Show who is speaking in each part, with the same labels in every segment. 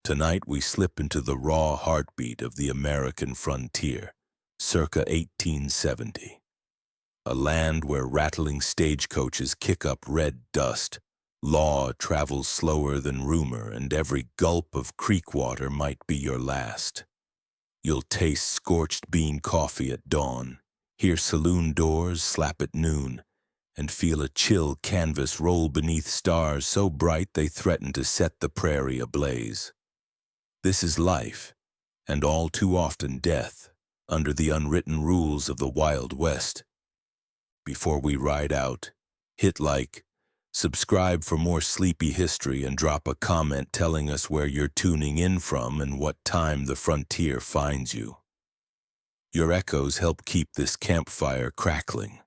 Speaker 1: Tonight we slip into the raw heartbeat of the American frontier, circa 1870. A land where rattling stagecoaches kick up red dust, law travels slower than rumor, and every gulp of creek water might be your last. You'll taste scorched bean coffee at dawn, hear saloon doors slap at noon, and feel a chill canvas roll beneath stars so bright they threaten to set the prairie ablaze. This is life, and all too often death, under the unwritten rules of the Wild West. Before we ride out, hit like, subscribe for more sleepy history, and drop a comment telling us where you're tuning in from and what time the frontier finds you. Your echoes help keep this campfire crackling.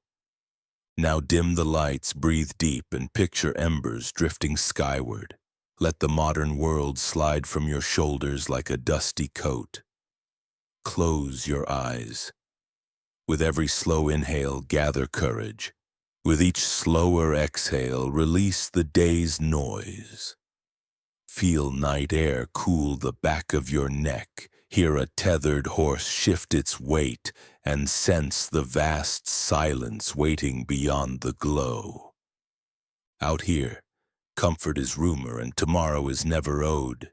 Speaker 1: Now dim the lights, breathe deep, and picture embers drifting skyward. Let the modern world slide from your shoulders like a dusty coat. Close your eyes. With every slow inhale, gather courage. With each slower exhale, release the day's noise. Feel night air cool the back of your neck, hear a tethered horse shift its weight, and sense the vast silence waiting beyond the glow. Out here, comfort is rumor and tomorrow is never owed.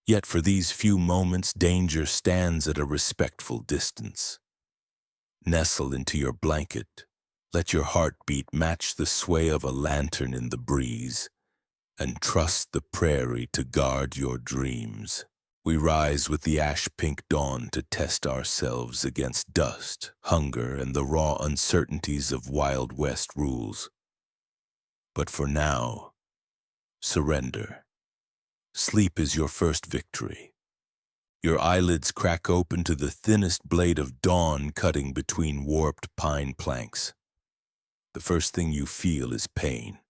Speaker 1: Yet for these few moments, danger stands at a respectful distance. Nestle into your blanket. Let your heartbeat match the sway of a lantern in the breeze, and trust the prairie to guard your dreams. We rise with the ash-pink dawn to test ourselves against dust, hunger, and the raw uncertainties of Wild West rules. But for now, surrender. Sleep is your first victory. Your eyelids crack open to the thinnest blade of dawn cutting between warped pine planks. The first thing you feel is pain.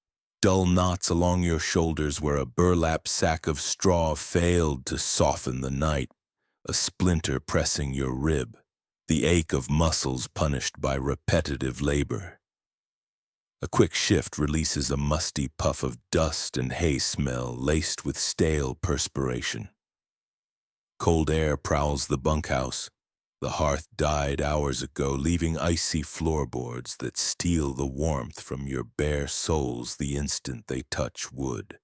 Speaker 1: Dull knots along your shoulders where a burlap sack of straw failed to soften the night, a splinter pressing your rib, the ache of muscles punished by repetitive labor. A quick shift releases a musty puff of dust and hay smell laced with stale perspiration. Cold air prowls the bunkhouse. The hearth died hours ago, leaving icy floorboards that steal the warmth from your bare soles the instant they touch wood.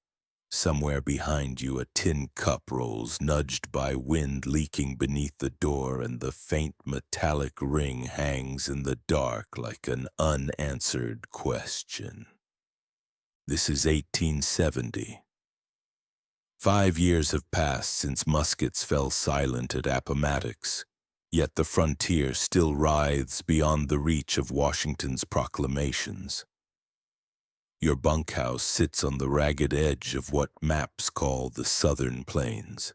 Speaker 1: Somewhere behind you, a tin cup rolls, nudged by wind leaking beneath the door, and the faint metallic ring hangs in the dark like an unanswered question. This is 1870. 5 years have passed since muskets fell silent at Appomattox. Yet the frontier still writhes beyond the reach of Washington's proclamations. Your bunkhouse sits on the ragged edge of what maps call the Southern Plains.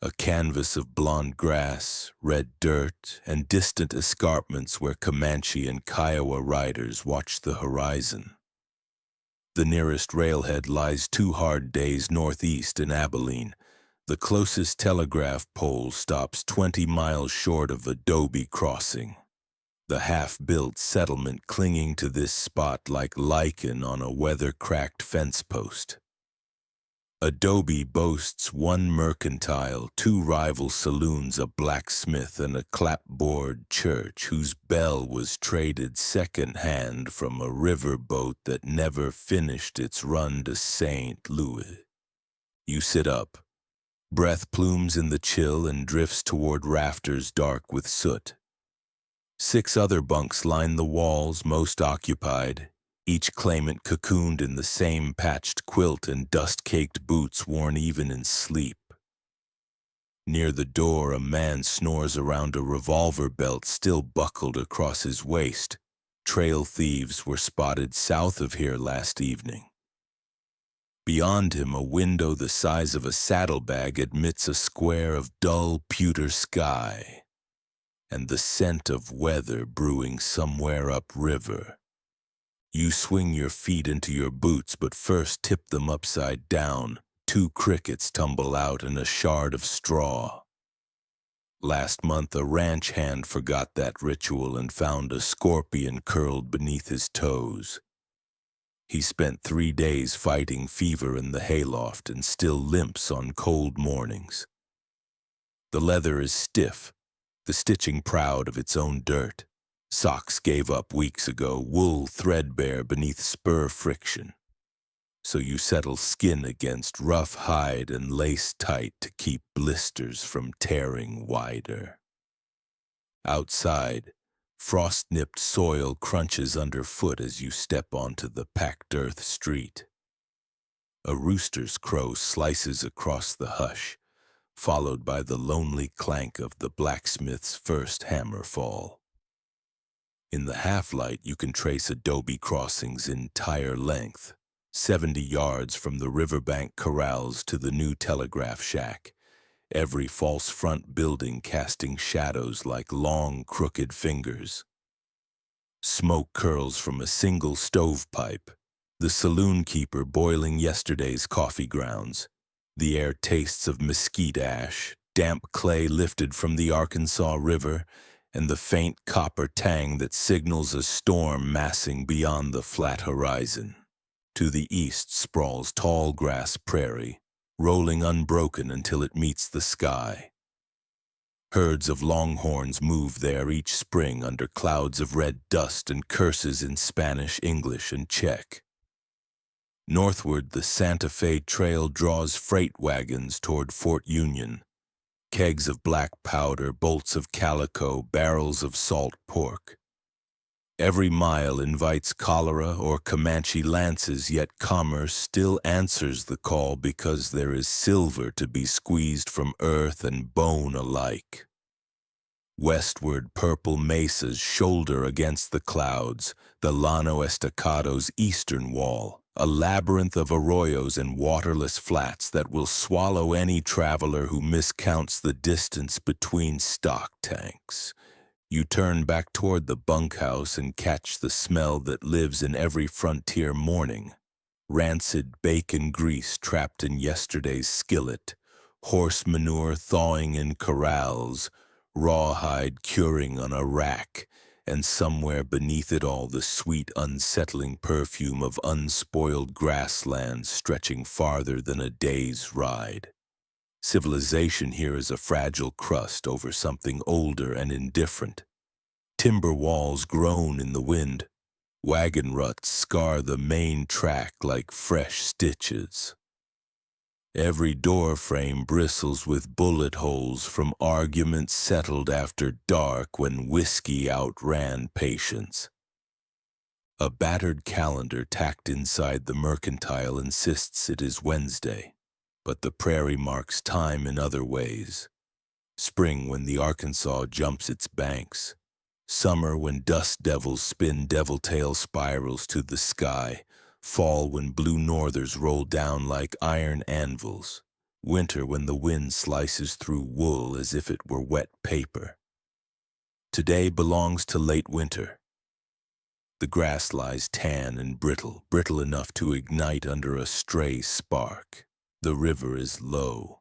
Speaker 1: A canvas of blonde grass, red dirt, and distant escarpments where Comanche and Kiowa riders watch the horizon. The nearest railhead lies 2 hard days northeast in Abilene. The closest telegraph pole stops 20 miles short of Adobe Crossing, the half-built settlement clinging to this spot like lichen on a weather-cracked fence post. Adobe boasts 1 mercantile, 2 rival saloons, a blacksmith, and a clapboard church whose bell was traded second-hand from a riverboat that never finished its run to St. Louis. You sit up. Breath plumes in the chill and drifts toward rafters dark with soot. 6 other bunks line the walls, most occupied, each claimant cocooned in the same patched quilt and dust-caked boots worn even in sleep. Near the door, a man snores around a revolver belt still buckled across his waist. Trail thieves were spotted south of here last evening. Beyond him, a window the size of a saddlebag admits a square of dull pewter sky, and the scent of weather brewing somewhere upriver. You swing your feet into your boots, but first tip them upside down. 2 crickets tumble out and a shard of straw. Last month, a ranch hand forgot that ritual and found a scorpion curled beneath his toes. He spent 3 days fighting fever in the hayloft and still limps on cold mornings. The leather is stiff, the stitching proud of its own dirt. Socks gave up weeks ago, wool threadbare beneath spur friction. So you settle skin against rough hide and lace tight to keep blisters from tearing wider. Outside, frost-nipped soil crunches underfoot as you step onto the packed earth street. A rooster's crow slices across the hush, followed by the lonely clank of the blacksmith's first hammer fall. In the half-light, you can trace adobe crossings' entire length, 70 yards from the riverbank corrals to the new telegraph shack, every false front building casting shadows like long, crooked fingers. Smoke curls from a single stovepipe, the saloon keeper boiling yesterday's coffee grounds. The air tastes of mesquite ash, damp clay lifted from the Arkansas River, and the faint copper tang that signals a storm massing beyond the flat horizon. To the east sprawls tall grass prairie, rolling unbroken until it meets the sky. Herds of longhorns move there each spring under clouds of red dust and curses in Spanish, English, and Czech. Northward, the Santa Fe Trail draws freight wagons toward Fort Union. Kegs of black powder, bolts of calico, barrels of salt pork. Every mile invites cholera or Comanche lances, yet commerce still answers the call because there is silver to be squeezed from earth and bone alike. Westward, purple mesas shoulder against the clouds, the Llano Estacado's eastern wall, a labyrinth of arroyos and waterless flats that will swallow any traveler who miscounts the distance between stock tanks. You turn back toward the bunkhouse and catch the smell that lives in every frontier morning. Rancid bacon grease trapped in yesterday's skillet, horse manure thawing in corrals, rawhide curing on a rack, and somewhere beneath it all the sweet, unsettling perfume of unspoiled grasslands stretching farther than a day's ride. Civilization here is a fragile crust over something older and indifferent. Timber walls groan in the wind. Wagon ruts scar the main track like fresh stitches. Every door frame bristles with bullet holes from arguments settled after dark when whiskey outran patience. A battered calendar tacked inside the mercantile insists it is Wednesday, but the prairie marks time in other ways. Spring when the Arkansas jumps its banks. Summer when dust devils spin devil-tail spirals to the sky. Fall when blue northers roll down like iron anvils. Winter when the wind slices through wool as if it were wet paper. Today belongs to late winter. The grass lies tan and brittle, brittle enough to ignite under a stray spark. The river is low,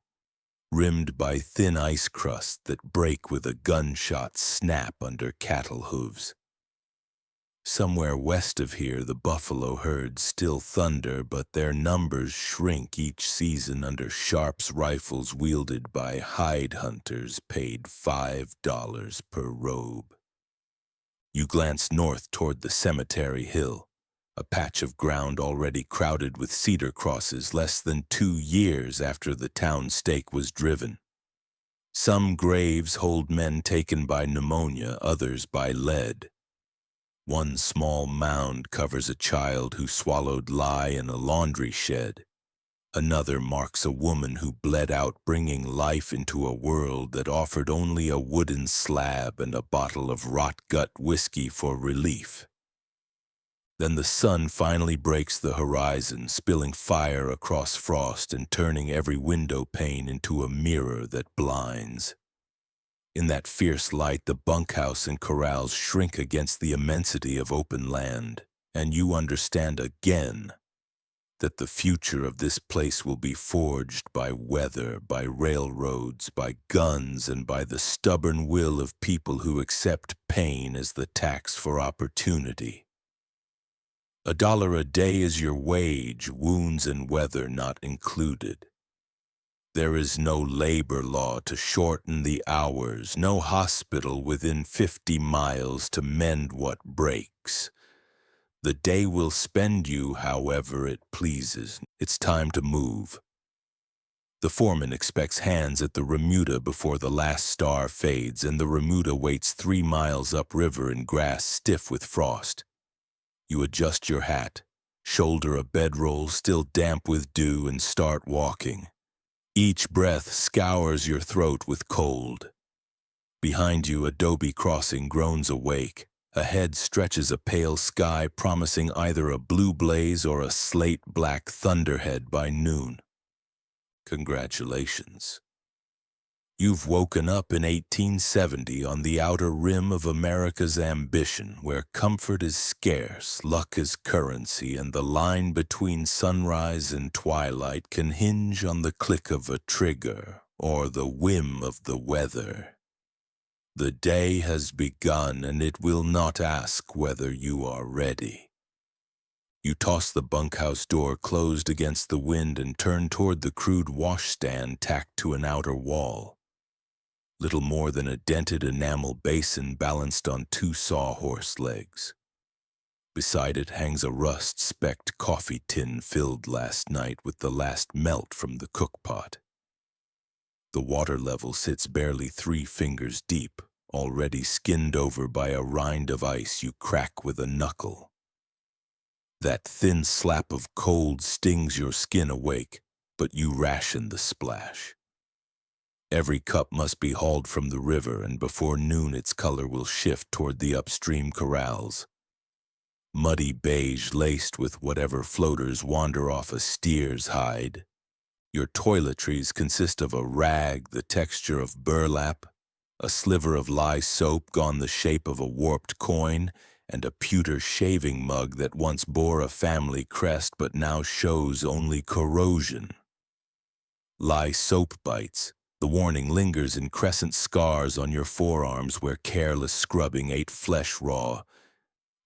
Speaker 1: rimmed by thin ice crusts that break with a gunshot snap under cattle hooves. Somewhere west of here, the buffalo herds still thunder, but their numbers shrink each season under Sharps rifles wielded by hide hunters paid $5 per robe. You glance north toward the cemetery hill, a patch of ground already crowded with cedar crosses less than 2 years after the town stake was driven. Some graves hold men taken by pneumonia, others by lead. One small mound covers a child who swallowed lye in a laundry shed. Another marks a woman who bled out, bringing life into a world that offered only a wooden slab and a bottle of rot-gut whiskey for relief. Then the sun finally breaks the horizon, spilling fire across frost and turning every window pane into a mirror that blinds. In that fierce light, the bunkhouse and corrals shrink against the immensity of open land, and you understand again that the future of this place will be forged by weather, by railroads, by guns, and by the stubborn will of people who accept pain as the tax for opportunity. $1 a day is your wage, wounds and weather not included. There is no labor law to shorten the hours, no hospital within 50 miles to mend what breaks. The day will spend you however it pleases. It's time to move. The foreman expects hands at the remuda before the last star fades, and the remuda waits 3 miles upriver in grass stiff with frost. You adjust your hat, shoulder a bedroll still damp with dew, and start walking. Each breath scours your throat with cold. Behind you, Adobe Crossing groans awake. Ahead stretches a pale sky promising either a blue blaze or a slate-black thunderhead by noon. Congratulations. You've woken up in 1870 on the outer rim of America's ambition, where comfort is scarce, luck is currency, and the line between sunrise and twilight can hinge on the click of a trigger or the whim of the weather. The day has begun, and it will not ask whether you are ready. You toss the bunkhouse door closed against the wind and turn toward the crude washstand tacked to an outer wall. Little more than a dented enamel basin balanced on 2 sawhorse legs. Beside it hangs a rust-specked coffee tin filled last night with the last melt from the cookpot. The water level sits barely 3 fingers deep, already skinned over by a rind of ice you crack with a knuckle. That thin slap of cold stings your skin awake, but you ration the splash. Every cup must be hauled from the river, and before noon its color will shift toward the upstream corrals. Muddy beige laced with whatever floaters wander off a steer's hide. Your toiletries consist of a rag the texture of burlap, a sliver of lye soap gone the shape of a warped coin, and a pewter shaving mug that once bore a family crest but now shows only corrosion. Lye soap bites. The warning lingers in crescent scars on your forearms where careless scrubbing ate flesh raw.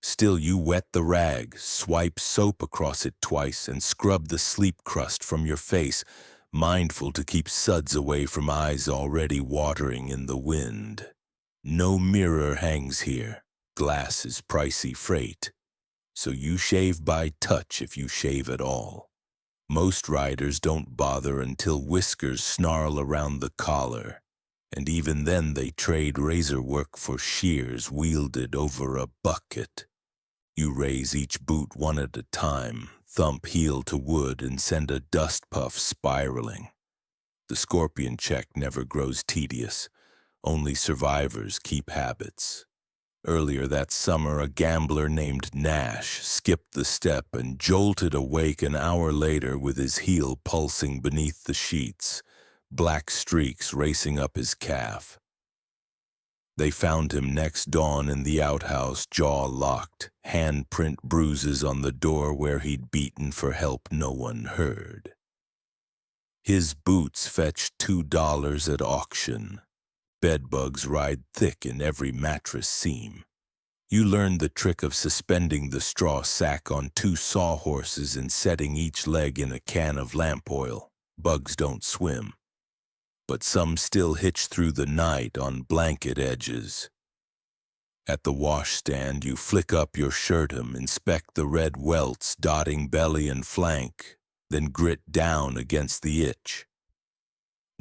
Speaker 1: Still you wet the rag, swipe soap across it twice, and scrub the sleep crust from your face, mindful to keep suds away from eyes already watering in the wind. No mirror hangs here. Glass is pricey freight, so you shave by touch if you shave at all. Most riders don't bother until whiskers snarl around the collar, and even then they trade razor work for shears wielded over a bucket. You raise each boot one at a time, thump heel to wood, and send a dust puff spiraling. The scorpion check never grows tedious. Only survivors keep habits. Earlier that summer, a gambler named Nash skipped the step and jolted awake an hour later with his heel pulsing beneath the sheets, black streaks racing up his calf. They found him next dawn in the outhouse, jaw locked, handprint bruises on the door where he'd beaten for help no one heard. His boots fetched $2 at auction. Bedbugs ride thick in every mattress seam. You learned the trick of suspending the straw sack on 2 sawhorses and setting each leg in a can of lamp oil. Bugs don't swim, but some still hitch through the night on blanket edges. At the washstand, you flick up your shirt hem, inspect the red welts dotting belly and flank, then grit down against the itch.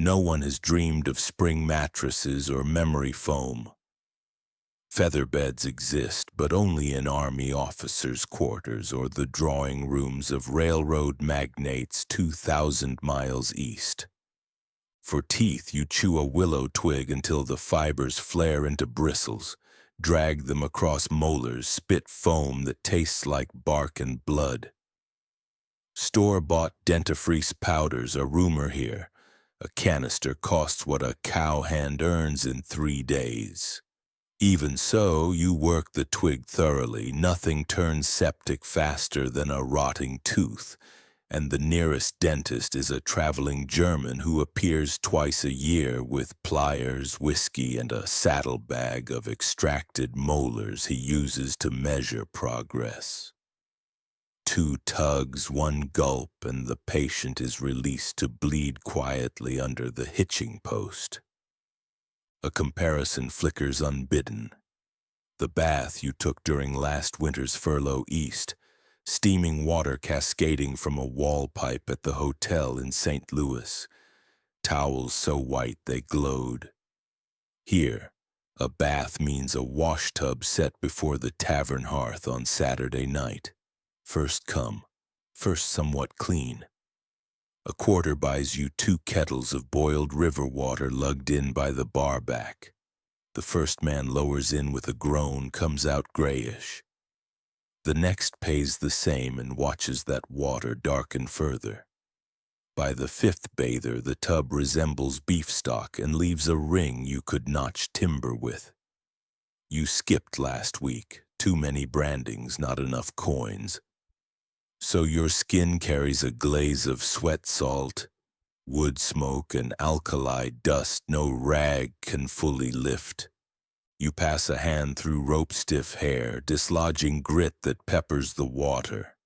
Speaker 1: No one has dreamed of spring mattresses or memory foam. Feather beds exist, but only in army officers' quarters or the drawing rooms of railroad magnates 2,000 miles east. For teeth, you chew a willow twig until the fibers flare into bristles, drag them across molars, spit foam that tastes like bark and blood. Store-bought dentifrice powders a rumor here. A canister costs what a cowhand earns in 3 days. Even so, you work the twig thoroughly. Nothing turns septic faster than a rotting tooth, and the nearest dentist is a traveling German who appears twice a year with pliers, whiskey, and a saddlebag of extracted molars he uses to measure progress. 2 tugs, 1 gulp, and the patient is released to bleed quietly under the hitching post. A comparison flickers unbidden. The bath you took during last winter's furlough east, steaming water cascading from a wall pipe at the hotel in St. Louis, towels so white they glowed. Here, a bath means a wash tub set before the tavern hearth on Saturday night. First come, first somewhat clean. A quarter buys you 2 kettles of boiled river water lugged in by the bar back. The first man lowers in with a groan, comes out grayish. The next pays the same and watches that water darken further. By the 5th bather, the tub resembles beef stock and leaves a ring you could notch timber with. You skipped last week, too many brandings, not enough coins. So your skin carries a glaze of sweat salt, wood smoke, and alkali dust no rag can fully lift. You pass a hand through rope-stiff hair, dislodging grit that peppers the water.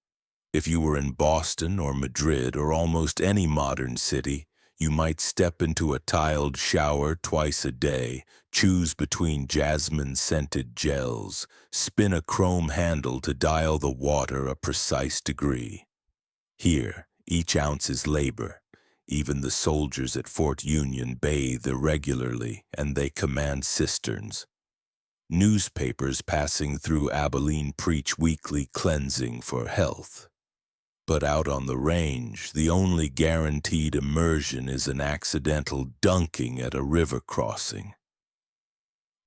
Speaker 1: If you were in Boston or Madrid or almost any modern city, you might step into a tiled shower twice a day, choose between jasmine-scented gels, spin a chrome handle to dial the water a precise degree. Here, each ounce is labor. Even the soldiers at Fort Union bathe irregularly, and they command cisterns. Newspapers passing through Abilene preach weekly cleansing for health. But out on the range, the only guaranteed immersion is an accidental dunking at a river crossing.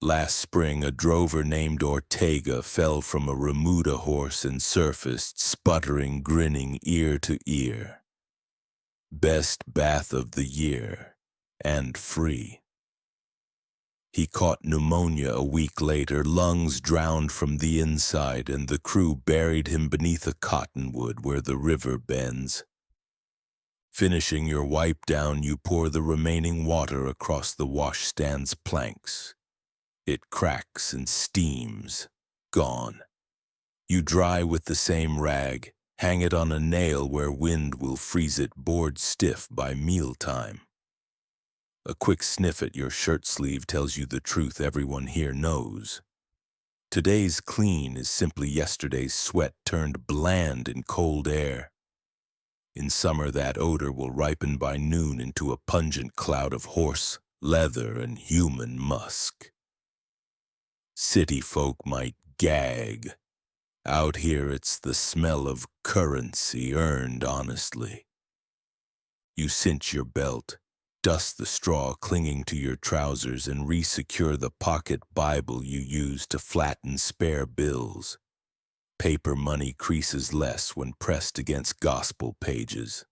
Speaker 1: Last spring, a drover named Ortega fell from a remuda horse and surfaced, sputtering, grinning ear to ear. Best bath of the year, and free. He caught pneumonia a week later, lungs drowned from the inside, and the crew buried him beneath a cottonwood where the river bends. Finishing your wipe down, you pour the remaining water across the washstand's planks. It cracks and steams. Gone. You dry with the same rag, hang it on a nail where wind will freeze it board stiff by mealtime. A quick sniff at your shirt sleeve tells you the truth everyone here knows. Today's clean is simply yesterday's sweat turned bland in cold air. In summer, that odor will ripen by noon into a pungent cloud of horse, leather, and human musk. City folk might gag. Out here, it's the smell of currency earned honestly. You cinch your belt, dust the straw clinging to your trousers, and resecure the pocket Bible you use to flatten spare bills. Paper money creases less when pressed against gospel pages.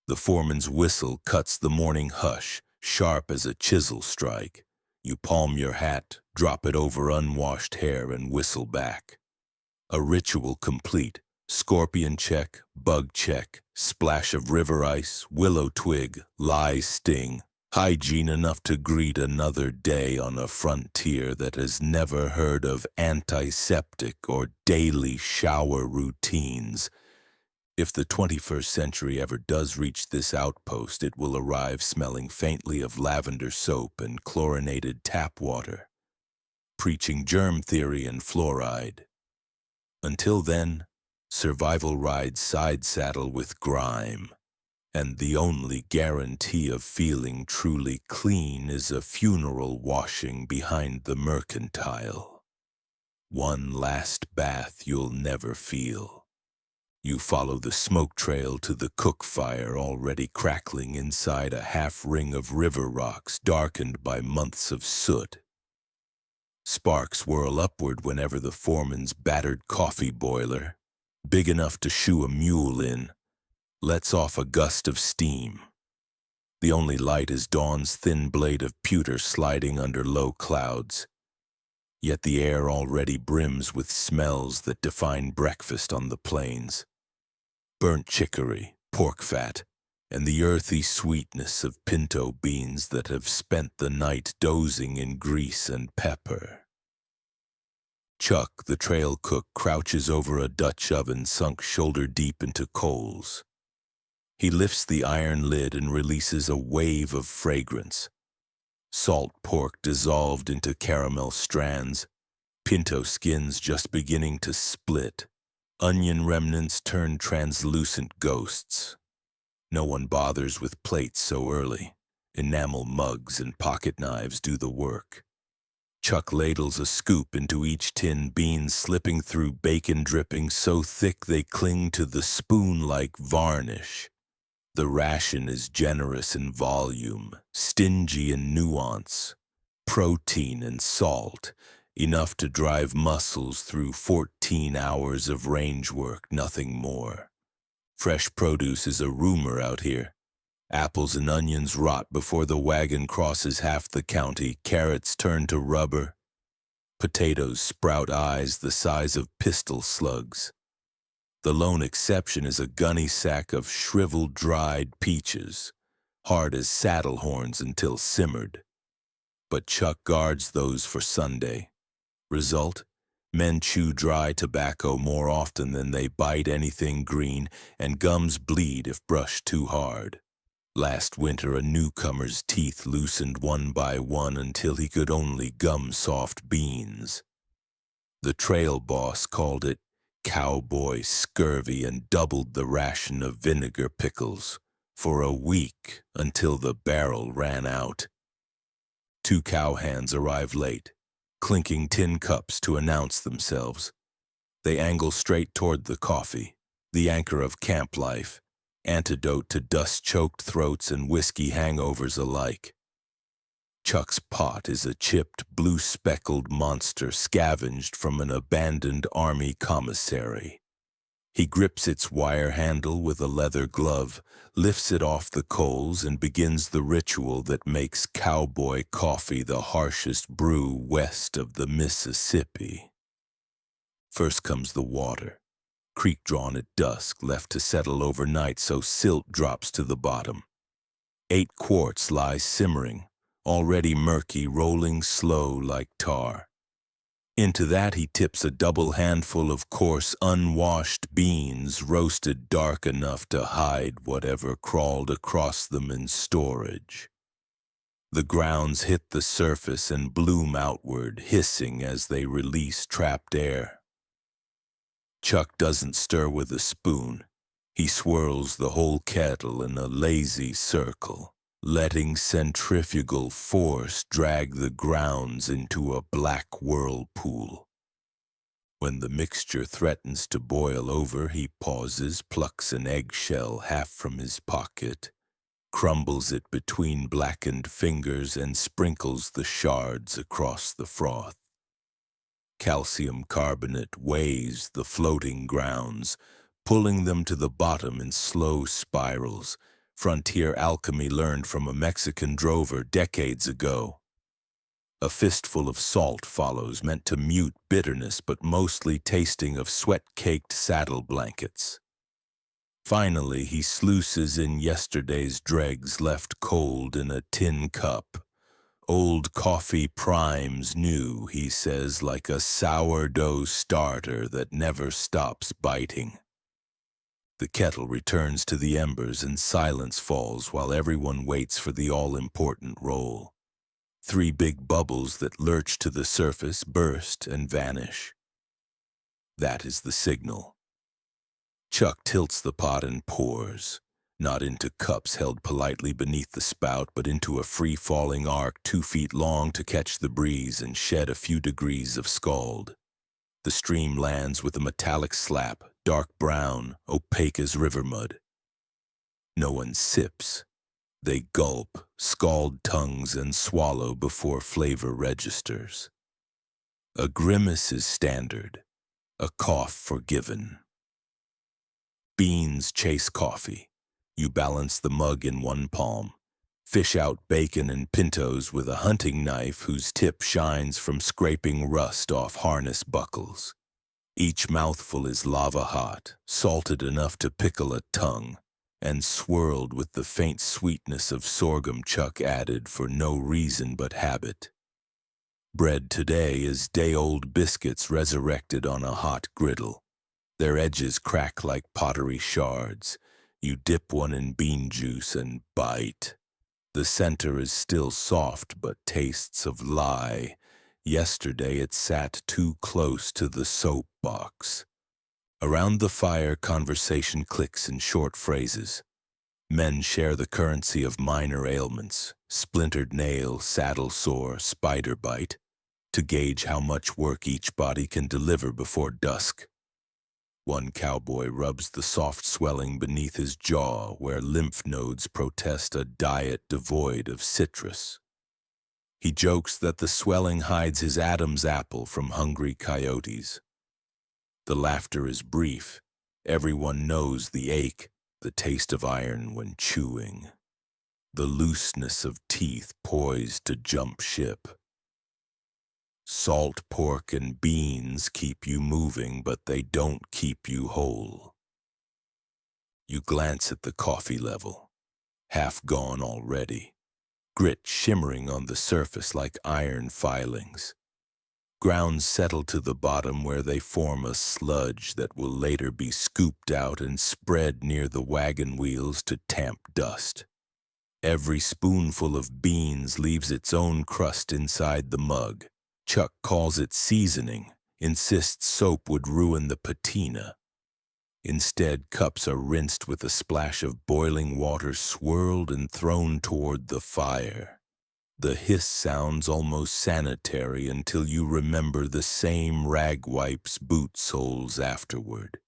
Speaker 1: The foreman's whistle cuts the morning hush, sharp as a chisel strike. You palm your hat, drop it over unwashed hair, and whistle back. A ritual complete. Scorpion check, bug check, splash of river ice, willow twig, lye sting. Hygiene enough to greet another day on a frontier that has never heard of antiseptic or daily shower routines. If the 21st century ever does reach this outpost, it will arrive smelling faintly of lavender soap and chlorinated tap water, preaching germ theory and fluoride. Until then, survival rides side saddle with grime, and the only guarantee of feeling truly clean is a funeral washing behind the mercantile. One last bath you'll never feel. You follow the smoke trail to the cook fire already crackling inside a half-ring of river rocks darkened by months of soot. Sparks whirl upward whenever the foreman's battered coffee boiler, big enough to shoe a mule in, lets off a gust of steam. The only light is dawn's thin blade of pewter sliding under low clouds. Yet the air already brims with smells that define breakfast on the plains. Burnt chicory, pork fat, and the earthy sweetness of pinto beans that have spent the night dozing in grease and pepper. Chuck, the trail cook, crouches over a Dutch oven sunk shoulder-deep into coals. He lifts the iron lid and releases a wave of fragrance. Salt pork dissolved into caramel strands, pinto skins just beginning to split, onion remnants turn translucent ghosts. No one bothers with plates so early. Enamel mugs and pocket knives do the work. Chuck ladles a scoop into each tin, beans slipping through bacon drippings so thick they cling to the spoon like varnish. The ration is generous in volume, stingy in nuance, protein and salt, enough to drive muscles through 14 hours of range work, nothing more. Fresh produce is a rumor out here. Apples and onions rot before the wagon crosses half the county, carrots turn to rubber. Potatoes sprout eyes the size of pistol slugs. The lone exception is a gunny sack of shriveled dried peaches, hard as saddle horns until simmered. But Chuck guards those for Sunday. Result? Men chew dry tobacco more often than they bite anything green, and gums bleed if brushed too hard. Last winter, a newcomer's teeth loosened one by one until he could only gum soft beans. The trail boss called it cowboy scurvy and doubled the ration of vinegar pickles for a week until the barrel ran out. 2 cowhands arrive late, clinking tin cups to announce themselves. They angle straight toward the coffee, the anchor of camp life, antidote to dust-choked throats and whiskey hangovers alike. Chuck's pot is a chipped, blue-speckled monster scavenged from an abandoned army commissary. He grips its wire handle with a leather glove, lifts it off the coals, and begins the ritual that makes cowboy coffee the harshest brew west of the Mississippi. First comes the water, creek-drawn at dusk, left to settle overnight so silt drops to the bottom. 8 quarts lie simmering, already murky, rolling slow like tar. Into that he tips a double handful of coarse, unwashed beans, roasted dark enough to hide whatever crawled across them in storage. The grounds hit the surface and bloom outward, hissing as they release trapped air. Chuck doesn't stir with a spoon. He swirls the whole kettle in a lazy circle, letting centrifugal force drag the grounds into a black whirlpool. When the mixture threatens to boil over, he pauses, plucks an eggshell half from his pocket, crumbles it between blackened fingers, and sprinkles the shards across the froth. Calcium carbonate weighs the floating grounds, pulling them to the bottom in slow spirals, frontier alchemy learned from a Mexican drover decades ago. A fistful of salt follows, meant to mute bitterness but mostly tasting of sweat-caked saddle blankets. Finally, he sluices in yesterday's dregs left cold in a tin cup. Old coffee primes new, he says, like a sourdough starter that never stops biting. The kettle returns to the embers and silence falls while everyone waits for the all-important roll. 3 big bubbles that lurch to the surface, burst, and vanish. That is the signal. Chuck tilts the pot and pours, not into cups held politely beneath the spout, but into a free-falling arc 2 feet long to catch the breeze and shed a few degrees of scald. The stream lands with a metallic slap, dark brown, opaque as river mud. No one sips. They gulp, scald tongues, and swallow before flavor registers. A grimace is standard, a cough forgiven. Beans chase coffee. You balance the mug in one palm. Fish out bacon and pintos with a hunting knife whose tip shines from scraping rust off harness buckles. Each mouthful is lava hot, salted enough to pickle a tongue, and swirled with the faint sweetness of sorghum Chuck added for no reason but habit. Bread today is day-old biscuits resurrected on a hot griddle. Their edges crack like pottery shards. You dip one in bean juice and bite. The center is still soft but tastes of lye. Yesterday it sat too close to the soap box. Around the fire, conversation clicks in short phrases. Men share the currency of minor ailments, splintered nail, saddle sore, spider bite, to gauge how much work each body can deliver before dusk. One cowboy rubs the soft swelling beneath his jaw where lymph nodes protest a diet devoid of citrus. He jokes that the swelling hides his Adam's apple from hungry coyotes. The laughter is brief. Everyone knows the ache, the taste of iron when chewing, the looseness of teeth poised to jump ship. Salt pork and beans keep you moving, but they don't keep you whole. You glance at the coffee level, half gone already, grit shimmering on the surface like iron filings. Grounds settle to the bottom where they form a sludge that will later be scooped out and spread near the wagon wheels to tamp dust. Every spoonful of beans leaves its own crust inside the mug. Chuck calls it seasoning, insists soap would ruin the patina. Instead, cups are rinsed with a splash of boiling water swirled and thrown toward the fire. The hiss sounds almost sanitary until you remember the same rag wipes boot soles afterward.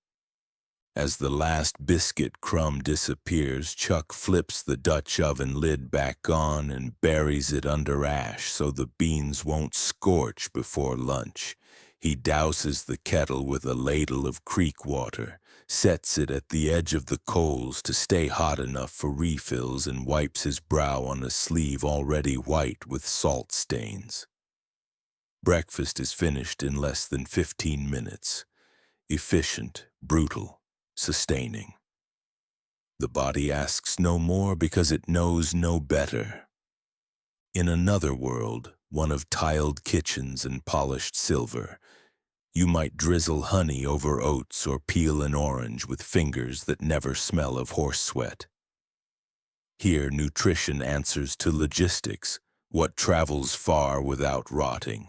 Speaker 1: As the last biscuit crumb disappears, Chuck flips the Dutch oven lid back on and buries it under ash so the beans won't scorch before lunch. He douses the kettle with a ladle of creek water, sets it at the edge of the coals to stay hot enough for refills, and wipes his brow on a sleeve already white with salt stains. Breakfast is finished in less than 15 minutes. Efficient, brutal, sustaining. The body asks no more because it knows no better. In another world, one of tiled kitchens and polished silver, you might drizzle honey over oats or peel an orange with fingers that never smell of horse sweat. Here, nutrition answers to logistics, what travels far without rotting,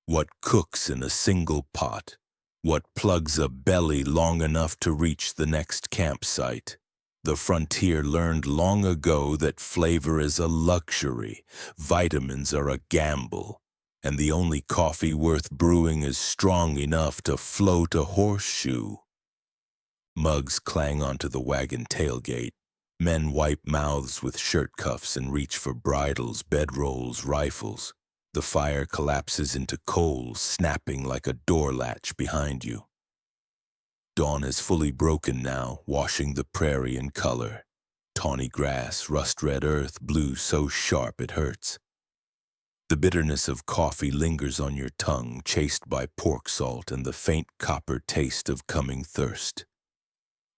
Speaker 1: what cooks in a single pot, what plugs a belly long enough to reach the next campsite. The frontier learned long ago that flavor is a luxury, vitamins are a gamble, and the only coffee worth brewing is strong enough to float a horseshoe. Mugs clang onto the wagon tailgate. Men wipe mouths with shirt cuffs and reach for bridles, bedrolls, rifles. The fire collapses into coals, snapping like a door latch behind you. Dawn is fully broken now, washing the prairie in color. Tawny grass, rust-red earth, blue so sharp it hurts. The bitterness of coffee lingers on your tongue, chased by pork salt and the faint copper taste of coming thirst.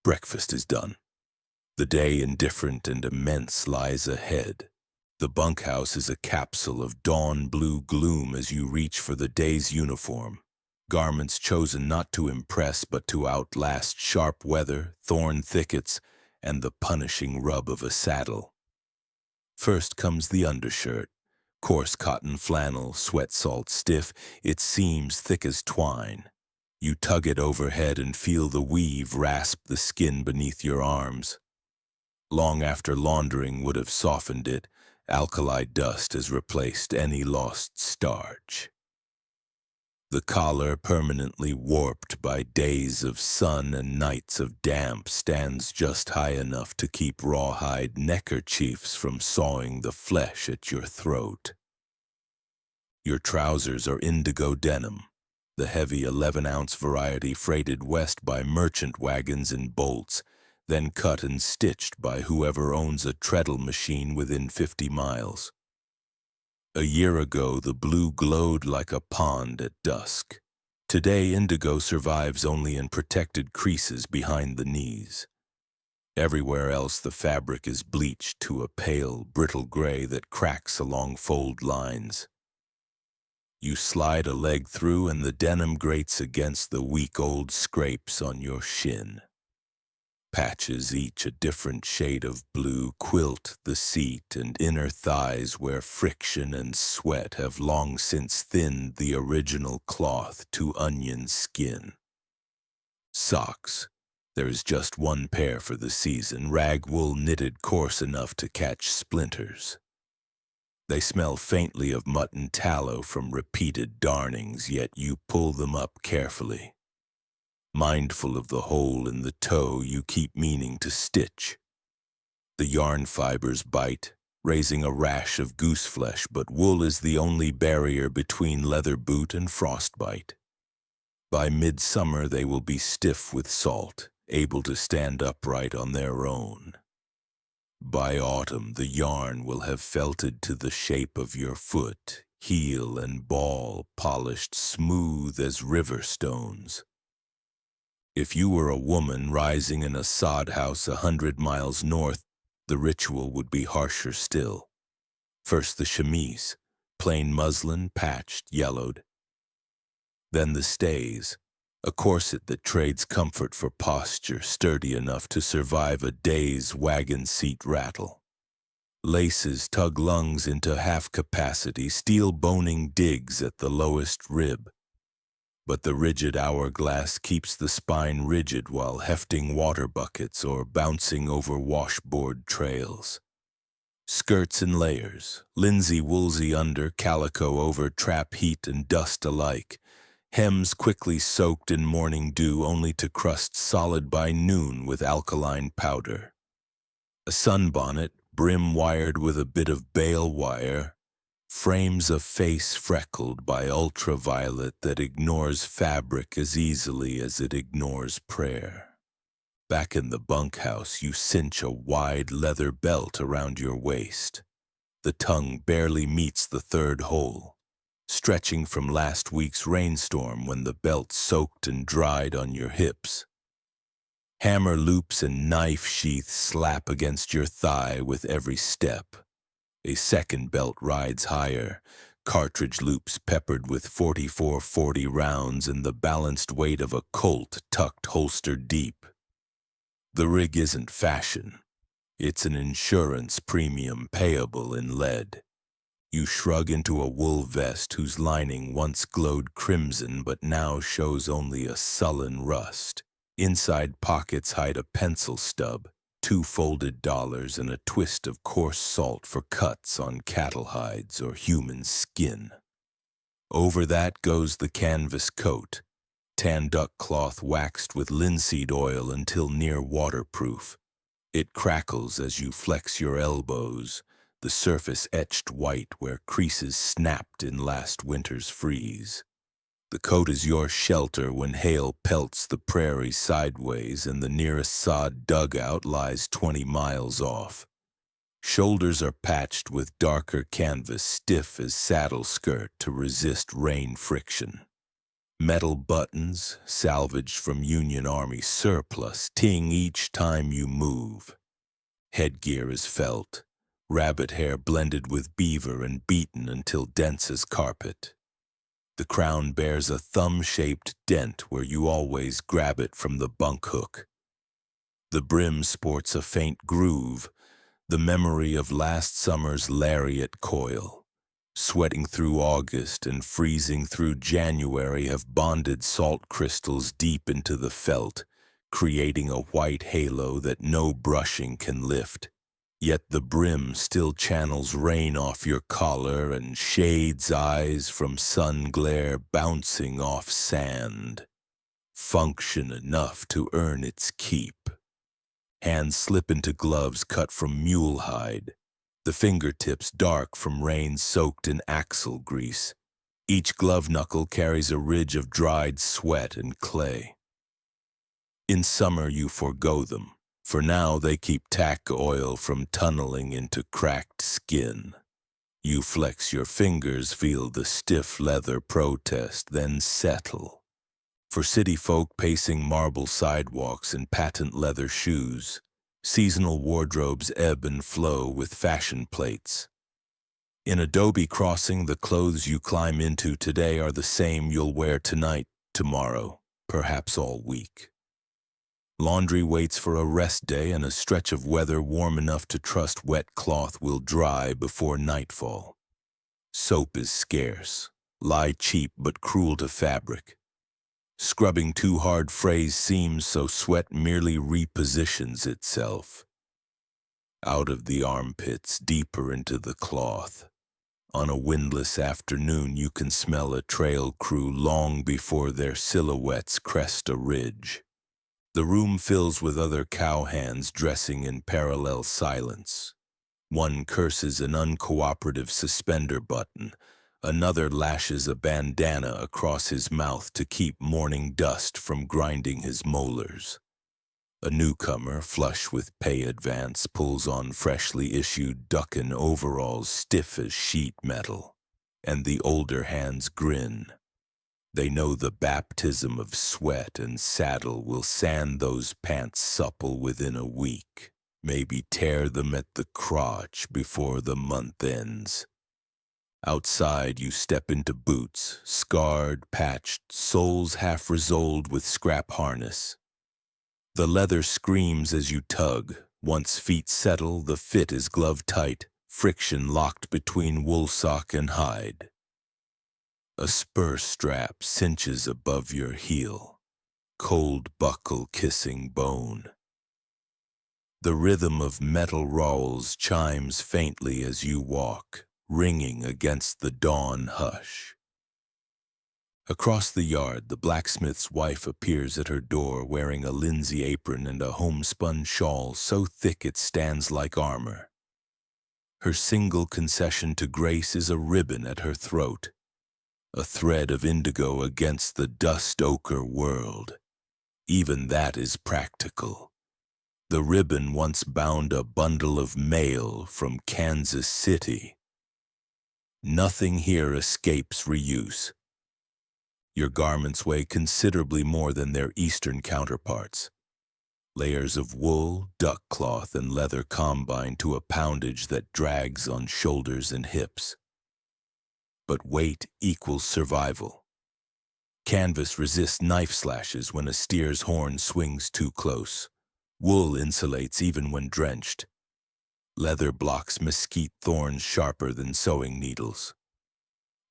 Speaker 1: Breakfast is done. The day, indifferent and immense, lies ahead. The bunkhouse is a capsule of dawn-blue gloom as you reach for the day's uniform. Garments chosen not to impress but to outlast sharp weather, thorn thickets, and the punishing rub of a saddle. First comes the undershirt. Coarse cotton flannel, sweat salt stiff, its seams thick as twine. You tug it overhead and feel the weave rasp the skin beneath your arms. Long after laundering would have softened it, alkali dust has replaced any lost starch. The collar, permanently warped by days of sun and nights of damp, stands just high enough to keep rawhide neckerchiefs from sawing the flesh at your throat. Your trousers are indigo denim, the heavy 11-ounce variety freighted west by merchant wagons in bolts, then cut and stitched by whoever owns a treadle machine within 50 miles. A year ago, the blue glowed like a pond at dusk. Today, indigo survives only in protected creases behind the knees. Everywhere else, the fabric is bleached to a pale, brittle gray that cracks along fold lines. You slide a leg through and the denim grates against the week-old scrapes on your shin. Patches, each a different shade of blue, quilt the seat and inner thighs where friction and sweat have long since thinned the original cloth to onion skin. Socks. There is just one pair for the season, rag wool knitted coarse enough to catch splinters. They smell faintly of mutton tallow from repeated darnings, yet you pull them up carefully. Mindful of the hole in the toe you keep meaning to stitch. The yarn fibers bite, raising a rash of goose flesh, but wool is the only barrier between leather boot and frostbite. By midsummer they will be stiff with salt, able to stand upright on their own. By autumn the yarn will have felted to the shape of your foot, heel and ball polished smooth as river stones. If you were a woman rising in a sod house 100 miles north, the ritual would be harsher still. First the chemise, plain muslin, patched, yellowed. Then the stays, a corset that trades comfort for posture, sturdy enough to survive a day's wagon seat rattle. Laces tug lungs into half capacity, steel boning digs at the lowest rib. But the rigid hourglass keeps the spine rigid while hefting water buckets or bouncing over washboard trails. Skirts in layers, linsey-woolsey under, calico over, trap heat and dust alike. Hems quickly soaked in morning dew only to crust solid by noon with alkaline powder. A sunbonnet, brim wired with a bit of bale wire, frames a face freckled by ultraviolet that ignores fabric as easily as it ignores prayer. Back in the bunkhouse, you cinch a wide leather belt around your waist. The tongue barely meets the third hole, stretching from last week's rainstorm when the belt soaked and dried on your hips. Hammer loops and knife sheaths slap against your thigh with every step. A second belt rides higher, cartridge loops peppered with 44-40 rounds and the balanced weight of a Colt tucked holster deep. The rig isn't fashion. It's an insurance premium payable in lead. You shrug into a wool vest whose lining once glowed crimson but now shows only a sullen rust. Inside pockets hide a pencil stub, 2 folded dollars and a twist of coarse salt for cuts on cattle hides or human skin. Over that goes the canvas coat, tan duck cloth waxed with linseed oil until near waterproof. It crackles as you flex your elbows, the surface etched white where creases snapped in last winter's freeze. The coat is your shelter when hail pelts the prairie sideways and the nearest sod dugout lies 20 miles off. Shoulders are patched with darker canvas stiff as saddle skirt to resist rain friction. Metal buttons, salvaged from Union Army surplus, ting each time you move. Headgear is felt, rabbit hair blended with beaver and beaten until dense as carpet. The crown bears a thumb-shaped dent where you always grab it from the bunk hook. The brim sports a faint groove, the memory of last summer's lariat coil. Sweating through August and freezing through January have bonded salt crystals deep into the felt, creating a white halo that no brushing can lift. Yet the brim still channels rain off your collar and shades eyes from sun glare bouncing off sand. Function enough to earn its keep. Hands slip into gloves cut from mule hide, the fingertips dark from rain soaked in axle grease. Each glove knuckle carries a ridge of dried sweat and clay. In summer you forgo them. For now they keep tack oil from tunneling into cracked skin. You flex your fingers, feel the stiff leather protest, then settle. For city folk pacing marble sidewalks in patent leather shoes, seasonal wardrobes ebb and flow with fashion plates. In Adobe Crossing, the clothes you climb into today are the same you'll wear tonight, tomorrow, perhaps all week. Laundry waits for a rest day and a stretch of weather warm enough to trust wet cloth will dry before nightfall. Soap is scarce, lie cheap but cruel to fabric. Scrubbing too hard frays seams so sweat merely repositions itself. Out of the armpits, deeper into the cloth. On a windless afternoon, you can smell a trail crew long before their silhouettes crest a ridge. The room fills with other cowhands dressing in parallel silence. One curses an uncooperative suspender button. Another lashes a bandana across his mouth to keep morning dust from grinding his molars. A newcomer, flush with pay advance, pulls on freshly issued duckin overalls stiff as sheet metal, and the older hands grin. They know the baptism of sweat and saddle will sand those pants supple within a week, maybe tear them at the crotch before the month ends. Outside, you step into boots, scarred, patched, soles half resoled with scrap harness. The leather screams as you tug. Once feet settle, the fit is glove tight, friction locked between woolsock and hide. A spur strap cinches above your heel, cold buckle kissing bone. The rhythm of metal rowels chimes faintly as you walk, ringing against the dawn hush. Across the yard, the blacksmith's wife appears at her door wearing a linsey apron and a homespun shawl so thick it stands like armor. Her single concession to grace is a ribbon at her throat, a thread of indigo against the dust-ochre world. Even that is practical. The ribbon once bound a bundle of mail from Kansas City. Nothing here escapes reuse. Your garments weigh considerably more than their eastern counterparts. Layers of wool, duck cloth, and leather combine to a poundage that drags on shoulders and hips. But weight equals survival. Canvas resists knife slashes when a steer's horn swings too close. Wool insulates even when drenched. Leather blocks mesquite thorns sharper than sewing needles.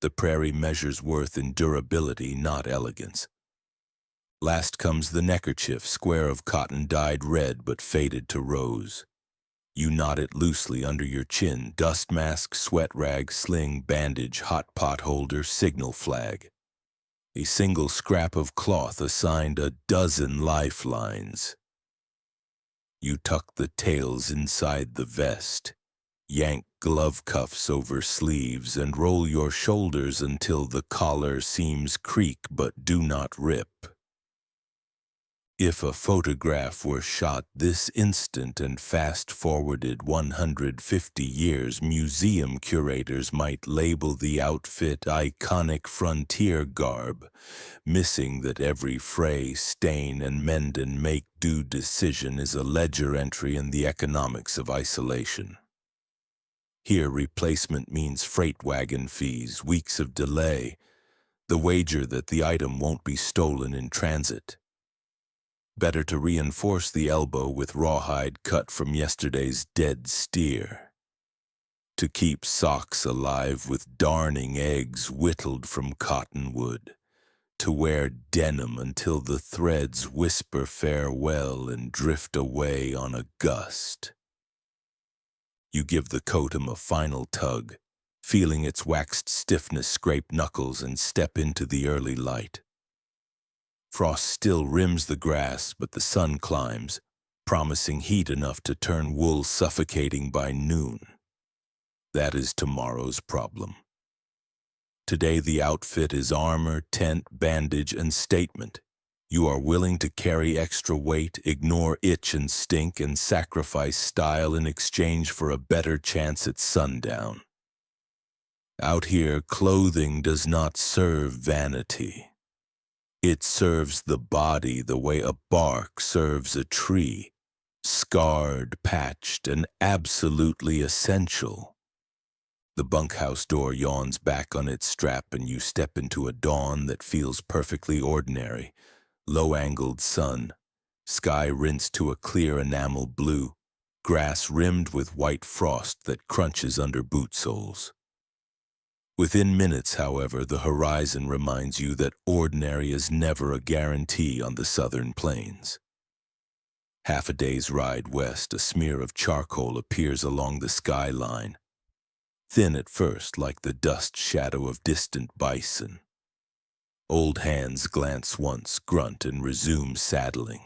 Speaker 1: The prairie measures worth in durability, not elegance. Last comes the neckerchief, square of cotton dyed red but faded to rose. You knot it loosely under your chin, dust mask, sweat rag, sling, bandage, hot pot holder, signal flag. A single scrap of cloth assigned a dozen lifelines. You tuck the tails inside the vest, yank glove cuffs over sleeves, and roll your shoulders until the collar seams creak but do not rip. If a photograph were shot this instant and fast-forwarded 150 years, museum curators might label the outfit iconic frontier garb, missing that every fray, stain, and mend and make-do decision is a ledger entry in the economics of isolation. Here, replacement means freight wagon fees, weeks of delay, the wager that the item won't be stolen in transit. Better to reinforce the elbow with rawhide cut from yesterday's dead steer. To keep socks alive with darning eggs whittled from cottonwood. To wear denim until the threads whisper farewell and drift away on a gust. You give the coatum a final tug, feeling its waxed stiffness scrape knuckles, and step into the early light. Frost still rims the grass, but the sun climbs, promising heat enough to turn wool suffocating by noon. That is tomorrow's problem. Today the outfit is armor, tent, bandage, and statement. You are willing to carry extra weight, ignore itch and stink, and sacrifice style in exchange for a better chance at sundown. Out here, clothing does not serve vanity. It serves the body the way a bark serves a tree, scarred, patched, and absolutely essential. The bunkhouse door yawns back on its strap and you step into a dawn that feels perfectly ordinary. Low-angled sun, sky rinsed to a clear enamel blue, grass rimmed with white frost that crunches under boot soles. Within minutes, however, the horizon reminds you that ordinary is never a guarantee on the southern plains. Half a day's ride west, a smear of charcoal appears along the skyline, thin at first like the dust shadow of distant bison. Old hands glance once, grunt, and resume saddling.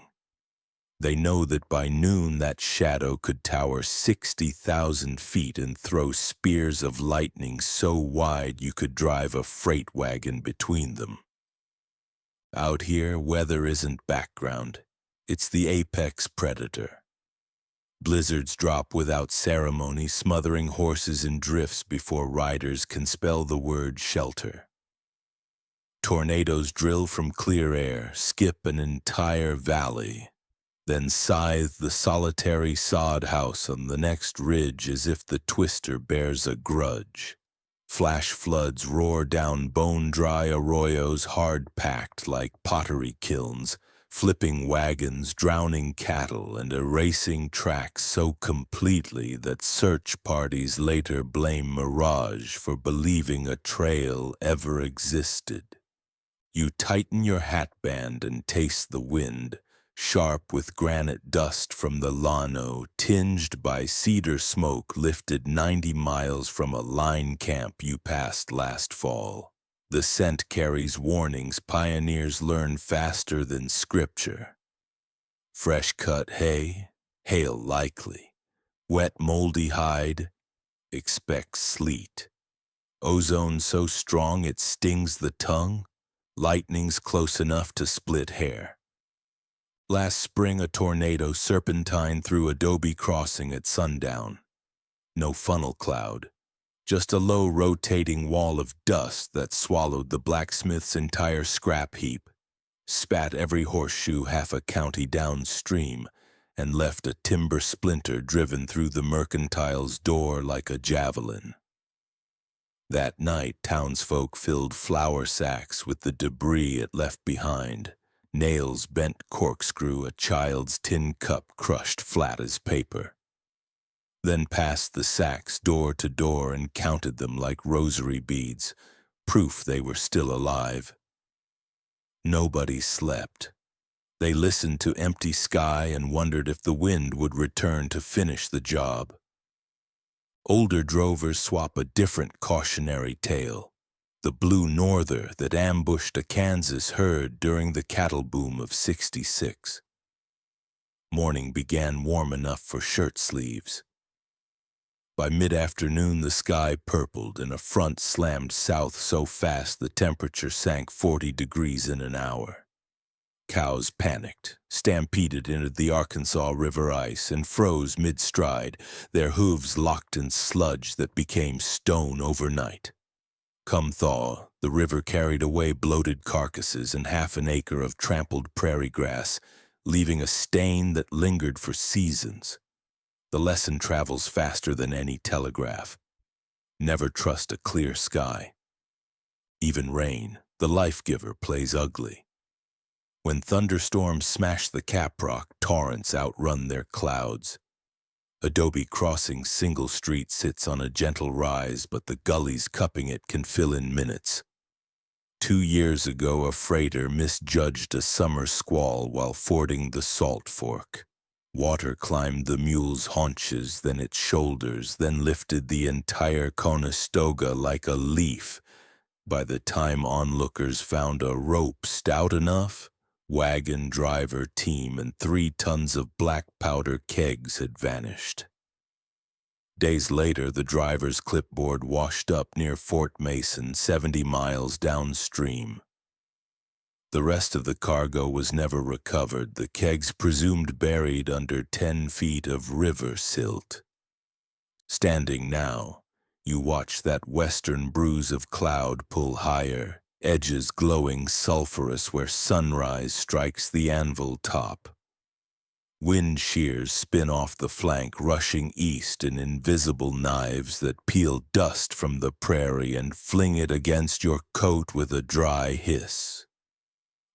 Speaker 1: They know that by noon that shadow could tower 60,000 feet and throw spears of lightning so wide you could drive a freight wagon between them. Out here, weather isn't background. It's the apex predator. Blizzards drop without ceremony, smothering horses in drifts before riders can spell the word shelter. Tornadoes drill from clear air, skip an entire valley, then scythe the solitary sod house on the next ridge as if the twister bears a grudge. Flash floods roar down bone-dry arroyos hard-packed like pottery kilns, flipping wagons, drowning cattle, and erasing tracks so completely that search parties later blame mirage for believing a trail ever existed. You tighten your hatband and taste the wind, sharp with granite dust from the Llano, tinged by cedar smoke lifted 90 miles from a line camp you passed last fall. The scent carries warnings pioneers learn faster than scripture. Fresh-cut hay, hail likely. Wet, moldy hide, expect sleet. Ozone so strong it stings the tongue, lightning's close enough to split hair. Last spring, a tornado serpentined through Adobe Crossing at sundown. No funnel cloud, just a low rotating wall of dust that swallowed the blacksmith's entire scrap heap, spat every horseshoe half a county downstream, and left a timber splinter driven through the mercantile's door like a javelin. That night, townsfolk filled flour sacks with the debris it left behind. Nails bent corkscrew, a child's tin cup crushed flat as paper. Then passed the sacks door to door and counted them like rosary beads, proof they were still alive. Nobody slept. They listened to empty sky and wondered if the wind would return to finish the job. Older drovers swap a different cautionary tale. The blue norther that ambushed a Kansas herd during the cattle boom of '66. Morning began warm enough for shirt sleeves. By mid-afternoon, the sky purpled and a front slammed south so fast the temperature sank 40 degrees in an hour. Cows panicked, stampeded into the Arkansas River ice, and froze mid-stride, their hooves locked in sludge that became stone overnight. Come thaw, the river carried away bloated carcasses and half an acre of trampled prairie grass, leaving a stain that lingered for seasons. The lesson travels faster than any telegraph. Never trust a clear sky. Even rain, the life-giver, plays ugly. When thunderstorms smash the caprock, torrents outrun their clouds. Adobe Crossing single street sits on a gentle rise, but the gullies cupping it can fill in minutes. 2 years ago, a freighter misjudged a summer squall while fording the Salt Fork. Water climbed the mule's haunches, then its shoulders, then lifted the entire Conestoga like a leaf. By the time onlookers found a rope stout enough, wagon, driver, team, and 3 tons of black powder kegs had vanished. Days later, the driver's clipboard washed up near Fort Mason, 70 miles downstream. The rest of the cargo was never recovered, the kegs presumed buried under 10 feet of river silt. Standing now, you watch that western bruise of cloud pull higher, edges glowing sulphurous where sunrise strikes the anvil top. Wind shears spin off the flank, rushing east in invisible knives that peel dust from the prairie and fling it against your coat with a dry hiss.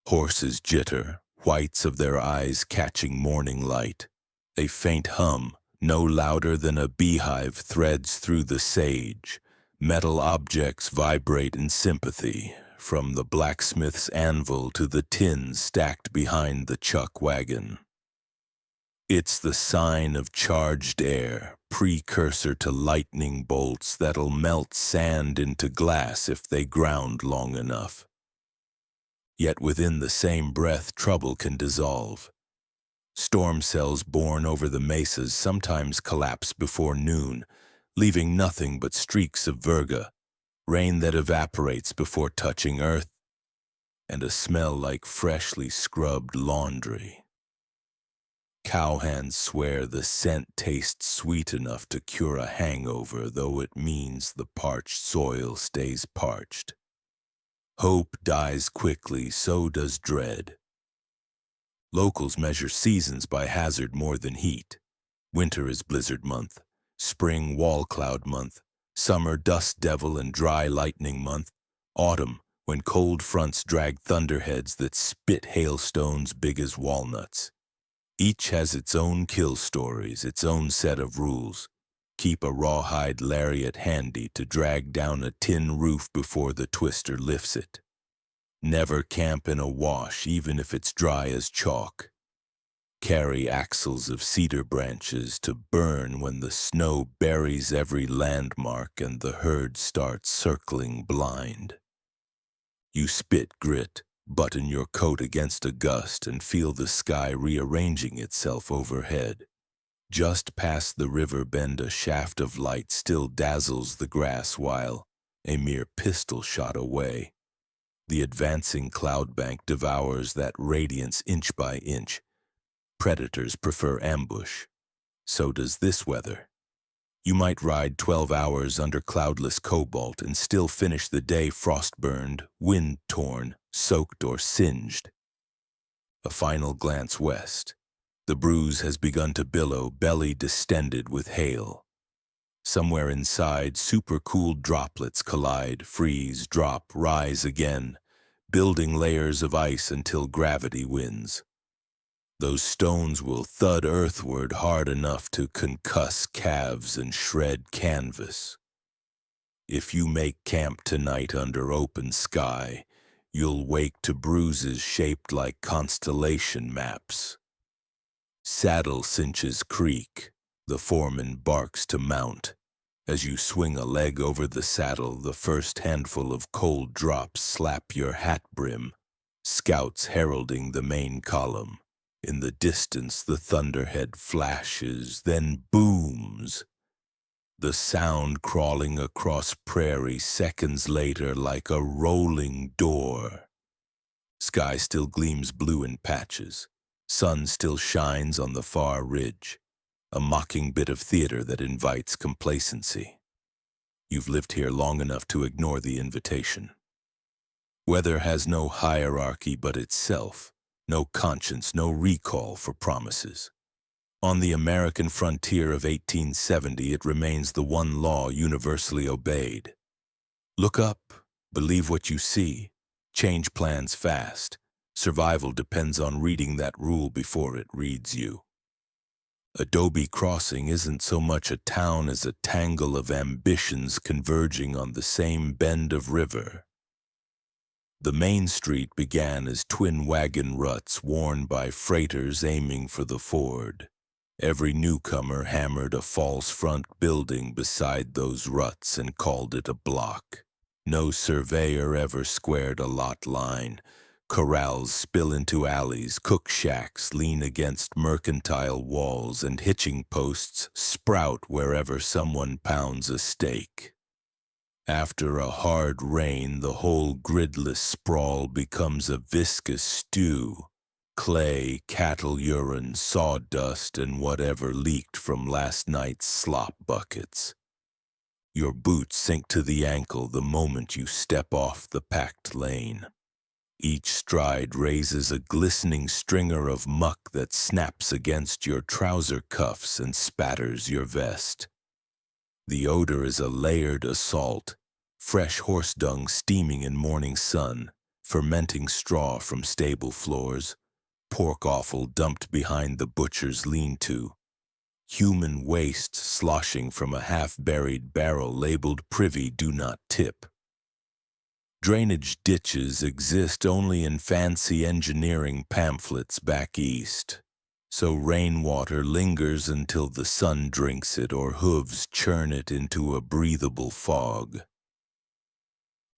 Speaker 1: Horses jitter, whites of their eyes catching morning light. A faint hum, no louder than a beehive, threads through the sage. Metal objects vibrate in sympathy, from the blacksmith's anvil to the tins stacked behind the chuck wagon. It's the sign of charged air, precursor to lightning bolts that'll melt sand into glass if they ground long enough. Yet within the same breath, trouble can dissolve. Storm cells born over the mesas sometimes collapse before noon, leaving nothing but streaks of virga, rain that evaporates before touching earth, and a smell like freshly scrubbed laundry. Cowhands swear the scent tastes sweet enough to cure a hangover, though it means the parched soil stays parched. Hope dies quickly, so does dread. Locals measure seasons by hazard more than heat. Winter is blizzard month, spring wall cloud month, summer dust devil and dry lightning month, autumn when cold fronts drag thunderheads that spit hailstones big as walnuts. Each has its own kill stories, its own set of rules. Keep a rawhide lariat handy to drag down a tin roof before the twister lifts it. Never camp in a wash, even if it's dry as chalk. Carry axles of cedar branches to burn when the snow buries every landmark and the herd starts circling blind. You spit grit, button your coat against a gust, and feel the sky rearranging itself overhead. Just past the river bend, a shaft of light still dazzles the grass while, a mere pistol shot away, the advancing cloud bank devours that radiance inch by inch. Predators prefer ambush. So does this weather. You might ride 12 hours under cloudless cobalt and still finish the day frost-burned, wind-torn, soaked or singed. A final glance west. The bruise has begun to billow, belly distended with hail. Somewhere inside, supercooled droplets collide, freeze, drop, rise again, building layers of ice until gravity wins. Those stones will thud earthward hard enough to concuss calves and shred canvas. If you make camp tonight under open sky, you'll wake to bruises shaped like constellation maps. Saddle cinches creak. The foreman barks to mount. As you swing a leg over the saddle, the first handful of cold drops slap your hat brim, scouts heralding the main column. In the distance, the thunderhead flashes, then booms. The sound crawling across prairie seconds later like a rolling door. Sky still gleams blue in patches. Sun still shines on the far ridge. A mocking bit of theater that invites complacency. You've lived here long enough to ignore the invitation. Weather has no hierarchy but itself. No conscience, no recall for promises. On the American frontier of 1870, it remains the one law universally obeyed. Look up, believe what you see, change plans fast. Survival depends on reading that rule before it reads you. Adobe Crossing isn't so much a town as a tangle of ambitions converging on the same bend of river. The main street began as twin wagon ruts worn by freighters aiming for the ford. Every newcomer hammered a false front building beside those ruts and called it a block. No surveyor ever squared a lot line. Corrals spill into alleys, cook shacks lean against mercantile walls, and hitching posts sprout wherever someone pounds a steak. After a hard rain, the whole gridless sprawl becomes a viscous stew. Clay, cattle urine, sawdust, and whatever leaked from last night's slop buckets. Your boots sink to the ankle the moment you step off the packed lane. Each stride raises a glistening stringer of muck that snaps against your trouser cuffs and spatters your vest. The odor is a layered assault, fresh horse dung steaming in morning sun, fermenting straw from stable floors, pork offal dumped behind the butcher's lean-to, human waste sloshing from a half-buried barrel labeled "Privy Do Not Tip." Drainage ditches exist only in fancy engineering pamphlets back east, so rainwater lingers until the sun drinks it or hooves churn it into a breathable fog.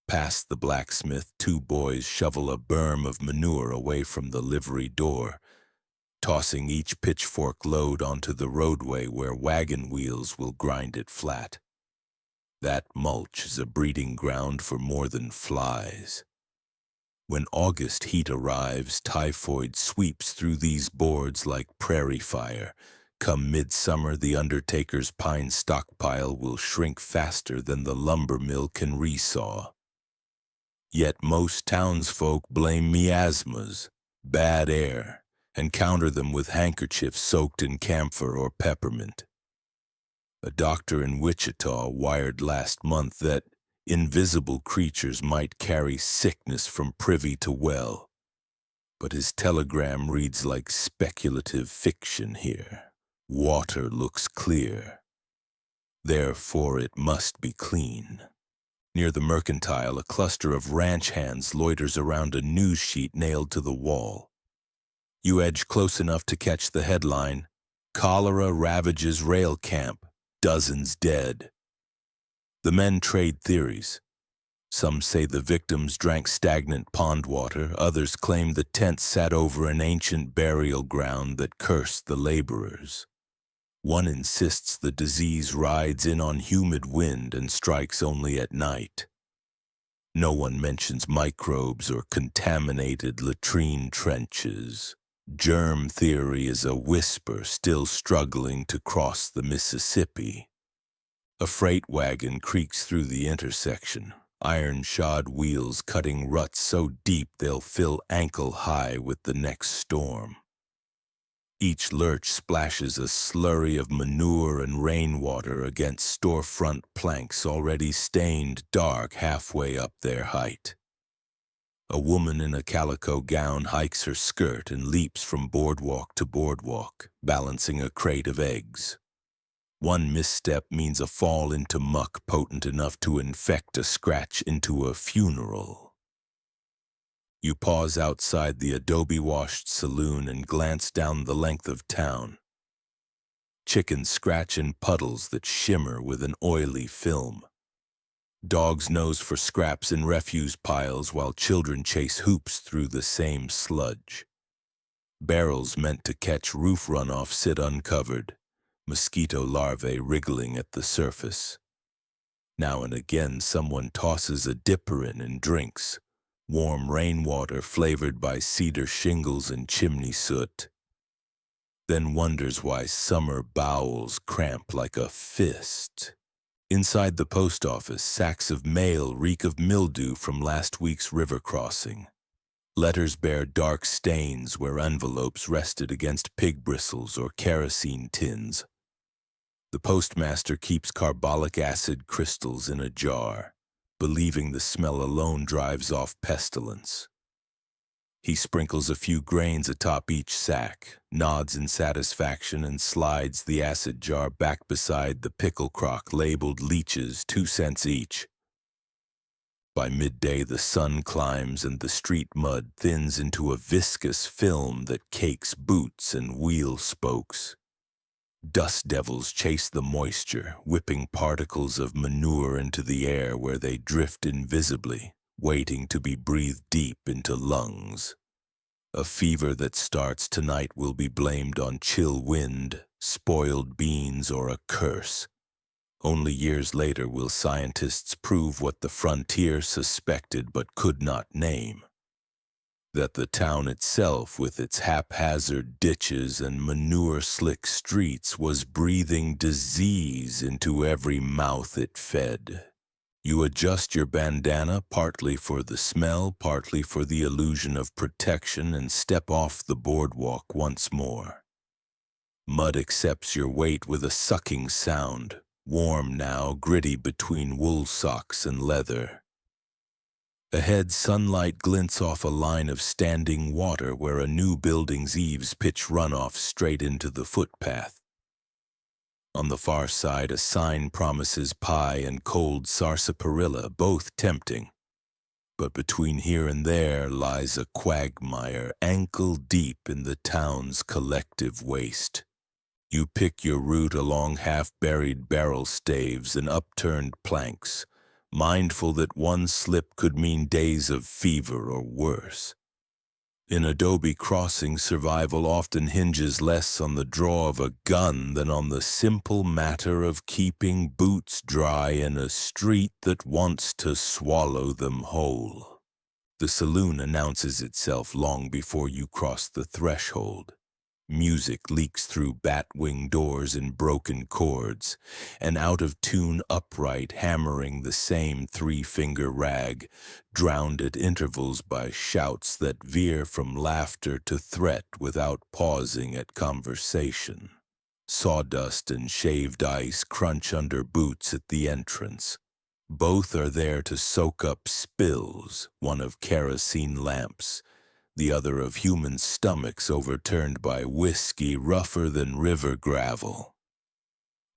Speaker 1: Past the blacksmith, two boys shovel a berm of manure away from the livery door, tossing each pitchfork load onto the roadway where wagon wheels will grind it flat. That mulch is a breeding ground for more than flies. When August heat arrives, typhoid sweeps through these boards like prairie fire. Come midsummer, the undertaker's pine stockpile will shrink faster than the lumber mill can resaw. Yet most townsfolk blame miasmas, bad air, and counter them with handkerchiefs soaked in camphor or peppermint. A doctor in Wichita wired last month that invisible creatures might carry sickness from privy to well, but his telegram reads like speculative fiction here. Water looks clear. Therefore it must be clean. Near the mercantile, a cluster of ranch hands loiters around a news sheet nailed to the wall. You edge close enough to catch the headline, "Cholera ravages rail camp, dozens dead." The men trade theories. Some say the victims drank stagnant pond water, others claim the tent sat over an ancient burial ground that cursed the laborers. One insists the disease rides in on humid wind and strikes only at night. No one mentions microbes or contaminated latrine trenches. Germ theory is a whisper still struggling to cross the Mississippi. A freight wagon creaks through the intersection, iron-shod wheels cutting ruts so deep they'll fill ankle-high with the next storm. Each lurch splashes a slurry of manure and rainwater against storefront planks already stained dark halfway up their height. A woman in a calico gown hikes her skirt and leaps from boardwalk to boardwalk, balancing a crate of eggs. One misstep means a fall into muck potent enough to infect a scratch into a funeral. You pause outside the adobe-washed saloon and glance down the length of town. Chickens scratch in puddles that shimmer with an oily film. Dogs nose for scraps in refuse piles while children chase hoops through the same sludge. Barrels meant to catch roof runoff sit uncovered, mosquito larvae wriggling at the surface. Now and again someone tosses a dipper in and drinks, warm rainwater flavored by cedar shingles and chimney soot. Then wonders why summer bowels cramp like a fist. Inside the post office, sacks of mail reek of mildew from last week's river crossing. Letters bear dark stains where envelopes rested against pig bristles or kerosene tins. The postmaster keeps carbolic acid crystals in a jar, believing the smell alone drives off pestilence. He sprinkles a few grains atop each sack, nods in satisfaction, and slides the acid jar back beside the pickle crock labeled leeches 2 cents each. By midday, the sun climbs and the street mud thins into a viscous film that cakes boots and wheel spokes. Dust devils chase the moisture, whipping particles of manure into the air where they drift invisibly, waiting to be breathed deep into lungs. A fever that starts tonight will be blamed on chill wind, spoiled beans, or a curse. Only years later will scientists prove what the frontier suspected but could not name: that the town itself, with its haphazard ditches and manure-slick streets, was breathing disease into every mouth it fed. You adjust your bandana partly for the smell, partly for the illusion of protection, and step off the boardwalk once more. Mud accepts your weight with a sucking sound, warm now, gritty between wool socks and leather. Ahead, sunlight glints off a line of standing water where a new building's eaves pitch runoff straight into the footpath. On the far side, a sign promises pie and cold sarsaparilla, both tempting. But between here and there lies a quagmire ankle-deep in the town's collective waste. You pick your route along half-buried barrel staves and upturned planks, mindful that one slip could mean days of fever or worse. In Adobe Crossing, survival often hinges less on the draw of a gun than on the simple matter of keeping boots dry in a street that wants to swallow them whole. The saloon announces itself long before you cross the threshold. Music leaks through bat-wing doors in broken chords, an out-of-tune upright hammering the same three-finger rag, drowned at intervals by shouts that veer from laughter to threat without pausing at conversation. Sawdust and shaved ice crunch under boots at the entrance. Both are there to soak up spills, one of kerosene lamps, the other of human stomachs overturned by whiskey rougher than river gravel.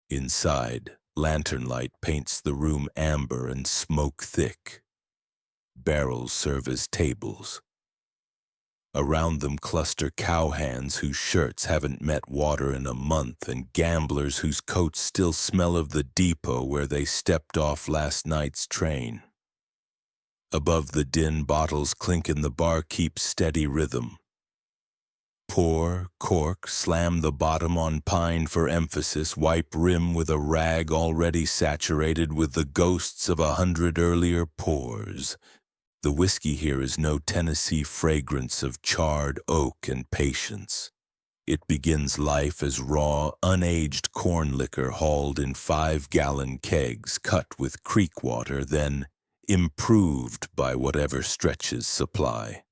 Speaker 1: Inside, lantern light paints the room amber and smoke thick. Barrels serve as tables. Around them cluster cowhands whose shirts haven't met water in a month, and gamblers whose coats still smell of the depot where they stepped off last night's train. Above the din, bottles clink in the barkeep's steady rhythm. Pour, cork, slam the bottom on pine for emphasis, wipe rim with a rag already saturated with the ghosts of 100 earlier pours. The whiskey here is no Tennessee fragrance of charred oak and patience. It begins life as raw, unaged corn liquor hauled in 5-gallon kegs cut with creek water, then improved by whatever stretches supply.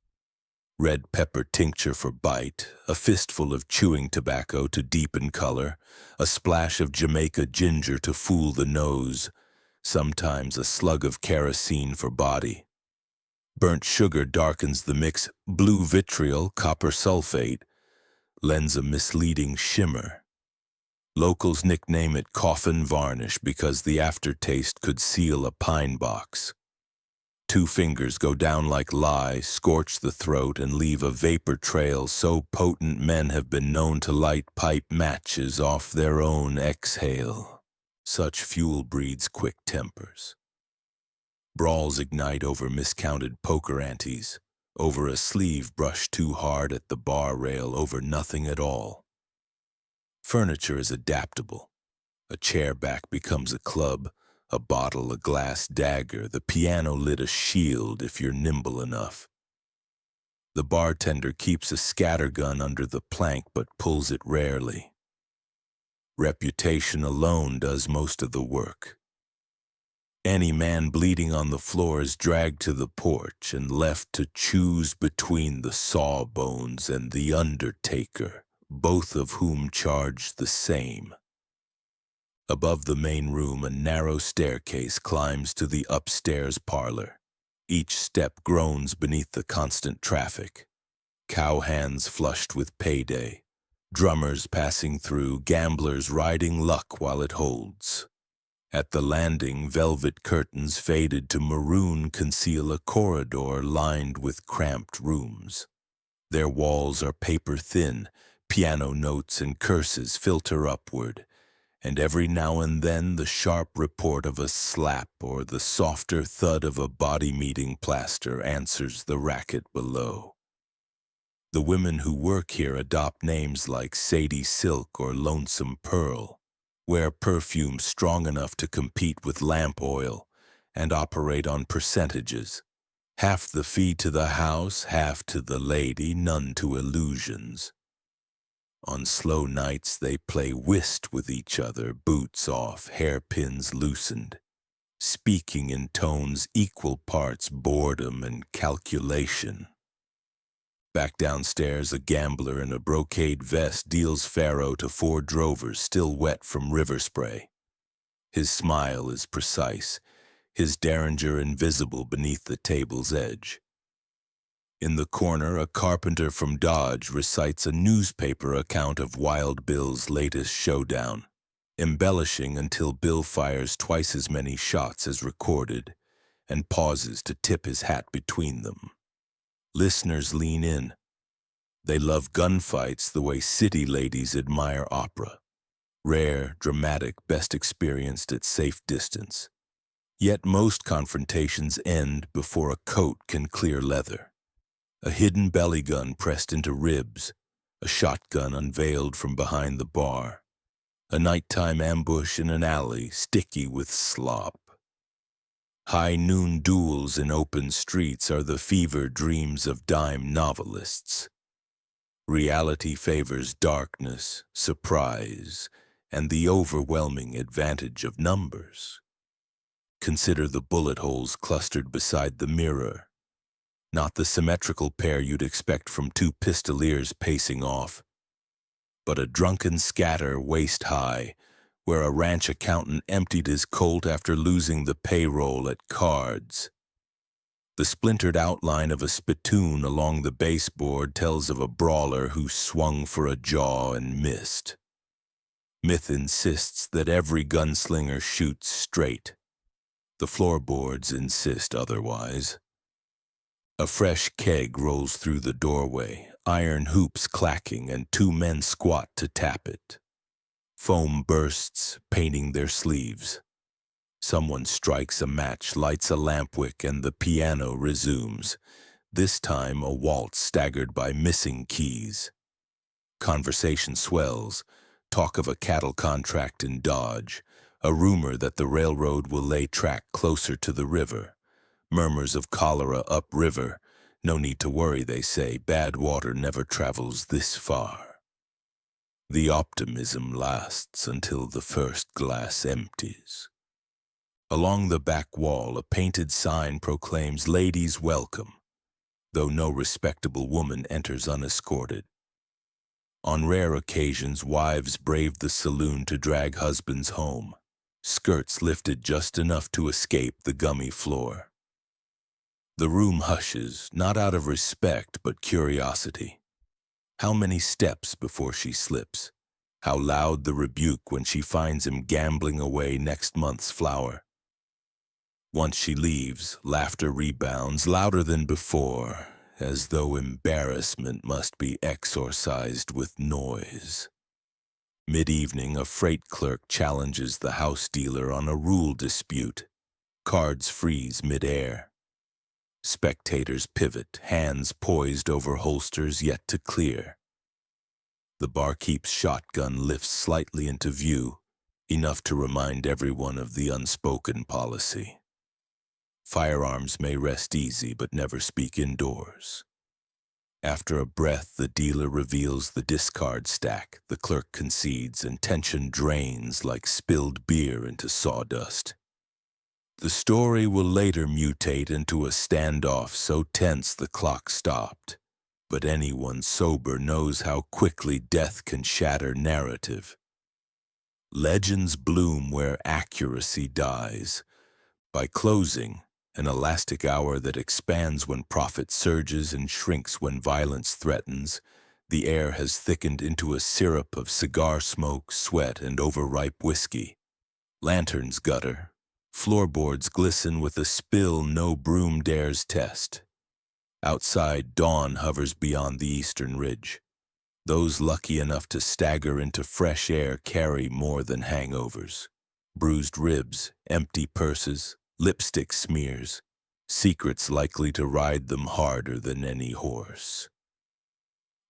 Speaker 1: Red pepper tincture for bite, a fistful of chewing tobacco to deepen color, a splash of Jamaica ginger to fool the nose, sometimes a slug of kerosene for body. Burnt sugar darkens the mix, blue vitriol, copper sulfate, lends a misleading shimmer. Locals nickname it coffin varnish because the aftertaste could seal a pine box. 2 fingers go down like lye, scorch the throat, and leave a vapor trail so potent men have been known to light pipe matches off their own exhale. Such fuel breeds quick tempers. Brawls ignite over miscounted poker antes, over a sleeve brushed too hard at the bar rail, over nothing at all. Furniture is adaptable. A chair back becomes a club, a bottle a glass dagger, the piano lid a shield if you're nimble enough. The bartender keeps a scattergun under the plank but pulls it rarely. Reputation alone does most of the work. Any man bleeding on the floor is dragged to the porch and left to choose between the sawbones and the undertaker, both of whom charge the same. Above the main room, a narrow staircase climbs to the upstairs parlor. Each step groans beneath the constant traffic. Cowhands flushed with payday, drummers passing through, gamblers riding luck while it holds. At the landing, velvet curtains faded to maroon conceal a corridor lined with cramped rooms. Their walls are paper thin, piano notes and curses filter upward, and every now and then the sharp report of a slap or the softer thud of a body meeting plaster answers the racket below. The women who work here adopt names like Sadie Silk or Lonesome Pearl, wear perfume strong enough to compete with lamp oil, and operate on percentages. Half the fee to the house, half to the lady, none to illusions. On slow nights they play whist with each other, boots off, hairpins loosened. speaking in tones equal parts boredom and calculation. Back downstairs, a gambler in a brocade vest deals faro to four drovers still wet from river spray. His smile is precise, his derringer invisible beneath the table's edge. In the corner, a carpenter from Dodge recites a newspaper account of Wild Bill's latest showdown, embellishing until Bill fires twice as many shots as recorded and pauses to tip his hat between them. Listeners lean in. They love gunfights the way city ladies admire opera. Rare, dramatic, best experienced at safe distance. Yet most confrontations end before a coat can clear leather. A hidden belly gun pressed into ribs, a shotgun unveiled from behind the bar, a nighttime ambush in an alley sticky with slop. High noon duels in open streets are the fever dreams of dime novelists. Reality favors darkness, surprise, and the overwhelming advantage of numbers. Consider the bullet holes clustered beside the mirror. Not the symmetrical pair you'd expect from two pistoliers pacing off, but a drunken scatter waist-high, where a ranch accountant emptied his Colt after losing the payroll at cards. The splintered outline of a spittoon along the baseboard tells of a brawler who swung for a jaw and missed. Myth insists that every gunslinger shoots straight. The floorboards insist otherwise. A fresh keg rolls through the doorway, iron hoops clacking, and two men squat to tap it. Foam bursts, painting their sleeves. Someone strikes a match, lights a lampwick, and the piano resumes, this time a waltz staggered by missing keys. Conversation swells, talk of a cattle contract in Dodge, a rumor that the railroad will lay track closer to the river. Murmurs of cholera upriver. No need to worry, they say, bad water never travels this far. The optimism lasts until the first glass empties. Along the back wall, a painted sign proclaims ladies welcome, though no respectable woman enters unescorted. On rare occasions, wives brave the saloon to drag husbands home, skirts lifted just enough to escape the gummy floor. The room hushes, not out of respect, but curiosity. How many steps before she slips? How loud the rebuke when she finds him gambling away next month's flour? Once she leaves, laughter rebounds, louder than before, as though embarrassment must be exorcised with noise. Mid-evening, a freight clerk challenges the house dealer on a rule dispute. Cards freeze mid-air. Spectators pivot, hands poised over holsters yet to clear. The barkeep's shotgun lifts slightly into view, enough to remind everyone of the unspoken policy. Firearms may rest easy but never speak indoors. After a breath, the dealer reveals the discard stack, the clerk concedes, and tension drains like spilled beer into sawdust. The story will later mutate into a standoff so tense the clock stopped, but anyone sober knows how quickly death can shatter narrative. Legends bloom where accuracy dies. By closing, an elastic hour that expands when profit surges and shrinks when violence threatens, the air has thickened into a syrup of cigar smoke, sweat, and overripe whiskey. Lanterns gutter. Floorboards glisten with a spill no broom dares test. Outside, dawn hovers beyond the eastern ridge. Those lucky enough to stagger into fresh air carry more than hangovers. Bruised ribs, empty purses, lipstick smears, secrets likely to ride them harder than any horse.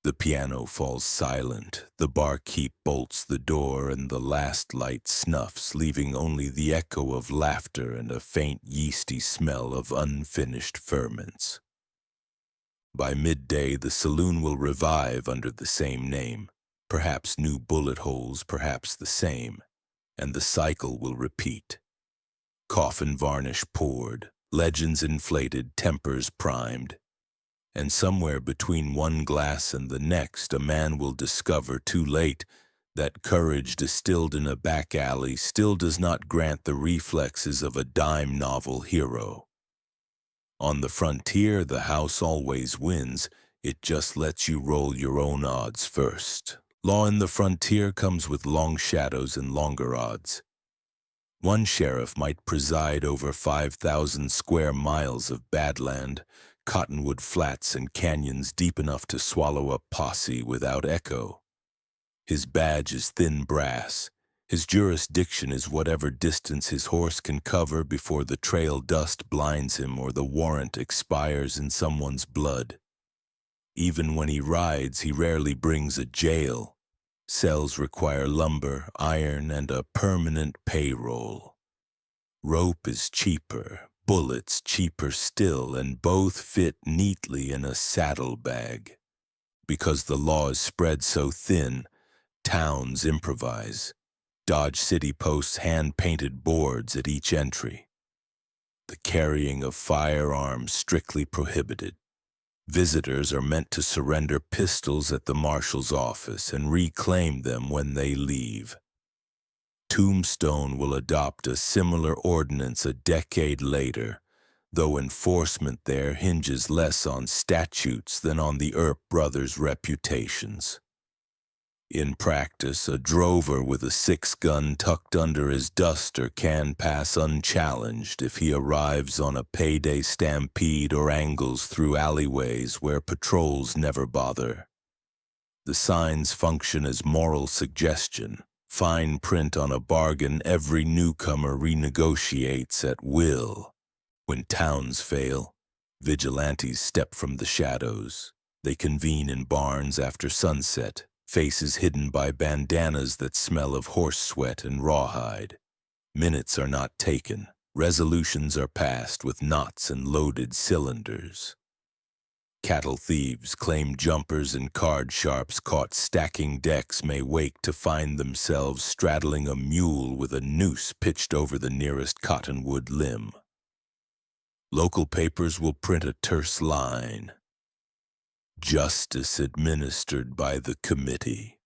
Speaker 1: The piano falls silent, the barkeep bolts the door, and the last light snuffs, leaving only the echo of laughter and a faint yeasty smell of unfinished ferments. By midday, the saloon will revive under the same name, perhaps new bullet holes, perhaps the same, and the cycle will repeat. coffin varnish poured, legends inflated, tempers primed. And somewhere between one glass and the next, a man will discover too late that courage distilled in a back alley still does not grant the reflexes of a dime novel hero. On the frontier, the house always wins. It just lets you roll your own odds first. Law in the frontier comes with long shadows and longer odds. One sheriff might preside over 5,000 square miles of badland, cottonwood flats and canyons deep enough to swallow a posse without echo. His badge is thin brass. His jurisdiction is whatever distance his horse can cover before the trail dust blinds him or the warrant expires in someone's blood. Even when he rides, he rarely brings a jail. Cells require lumber, iron, and a permanent payroll. Rope is cheaper, bullets cheaper still, and both fit neatly in a saddlebag. Because the law is spread so thin, towns improvise. Dodge City posts hand-painted boards at each entry. The carrying of firearms strictly prohibited. Visitors are meant to surrender pistols at the marshal's office and reclaim them when they leave. Tombstone will adopt a similar ordinance a decade later, though enforcement there hinges less on statutes than on the Earp brothers' reputations. In practice, a drover with a 6-gun tucked under his duster can pass unchallenged if he arrives on a payday stampede or angles through alleyways where patrols never bother. The signs function as moral suggestion, fine print on a bargain every newcomer renegotiates at will. When towns fail, vigilantes step from the shadows. They convene in barns after sunset, faces hidden by bandanas that smell of horse sweat and rawhide. Minutes are not taken. Resolutions are passed with knots and loaded cylinders. Cattle thieves, claim jumpers, and card sharps caught stacking decks may wake to find themselves straddling a mule with a noose pitched over the nearest cottonwood limb. Local papers will print a terse line: justice administered by the committee.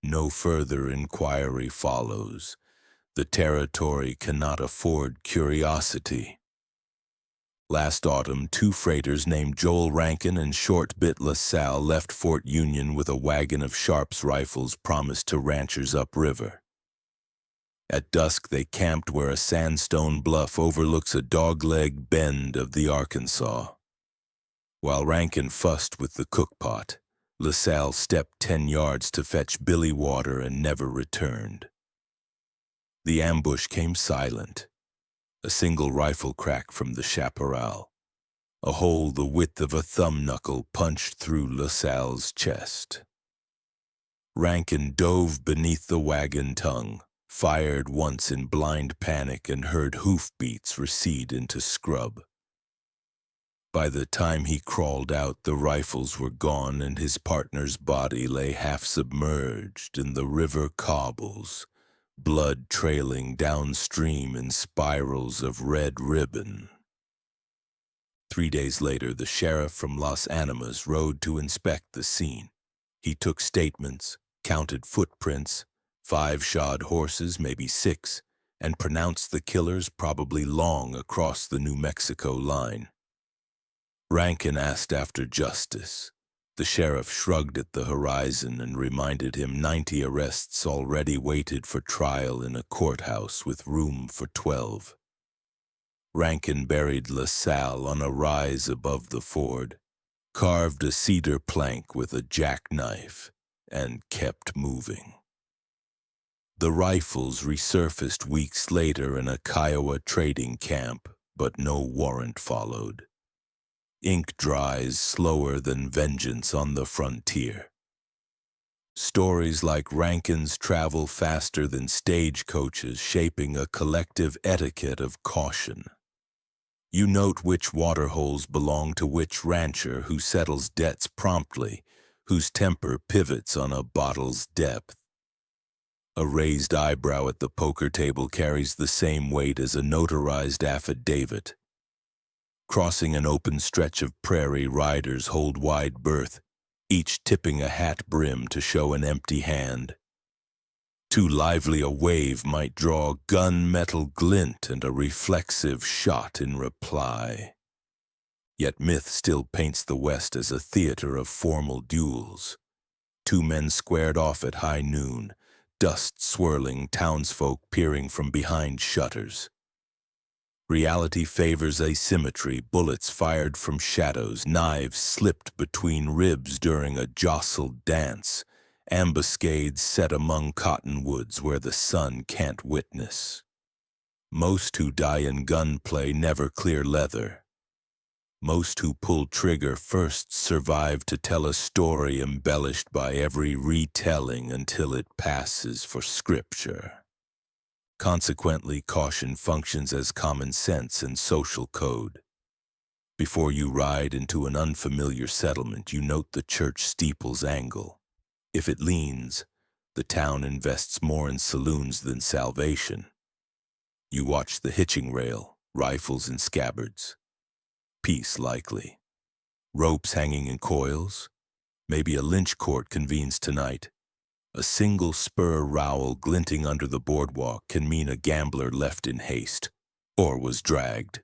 Speaker 1: No further inquiry follows. The territory cannot afford curiosity. Last autumn, 2 freighters named Joel Rankin and Short Bit LaSalle left Fort Union with a wagon of Sharps rifles promised to ranchers upriver. At dusk, they camped where a sandstone bluff overlooks a dogleg bend of the Arkansas. While Rankin fussed with the cookpot, LaSalle stepped 10 yards to fetch billy water and never returned. The ambush came silent. A single rifle crack from the chaparral. A hole the width of a thumb knuckle punched through LaSalle's chest. Rankin dove beneath the wagon tongue, fired once in blind panic, and heard hoofbeats recede into scrub. By the time he crawled out, the rifles were gone and his partner's body lay half submerged in the river cobbles, blood trailing downstream in spirals of red ribbon. 3 days later, the sheriff from Los Animas rode to inspect the scene. He took statements, counted footprints, 5 shod horses, maybe 6, and pronounced the killers probably long across the New Mexico line. Rankin asked after justice. The sheriff shrugged at the horizon and reminded him 90 arrests already waited for trial in a courthouse with room for 12. Rankin buried LaSalle on a rise above the ford, carved a cedar plank with a jackknife, and kept moving. The rifles resurfaced weeks later in a Kiowa trading camp, but no warrant followed. Ink dries slower than vengeance on the frontier. Stories like Rankin's travel faster than stagecoaches, shaping a collective etiquette of caution. You note which waterholes belong to which rancher, who settles debts promptly, whose temper pivots on a bottle's depth. A raised eyebrow at the poker table carries the same weight as a notarized affidavit. Crossing an open stretch of prairie, riders hold wide berth, each tipping a hat brim to show an empty hand. Too lively a wave might draw a gunmetal glint and a reflexive shot in reply. Yet myth still paints the West as a theater of formal duels. Two men squared off at high noon, dust swirling, townsfolk peering from behind shutters. Reality favors asymmetry, bullets fired from shadows, knives slipped between ribs during a jostled dance, ambuscades set among cottonwoods where the sun can't witness. Most who die in gunplay never clear leather. Most who pull trigger first survive to tell a story embellished by every retelling until it passes for scripture. Consequently, caution functions as common sense and social code. Before you ride into an unfamiliar settlement, you note the church steeple's angle. If it leans, the town invests more in saloons than salvation. You watch the hitching rail, rifles in scabbards. Peace likely. Ropes hanging in coils. Maybe a lynch court convenes tonight. A single spur rowel glinting under the boardwalk can mean a gambler left in haste, or was dragged.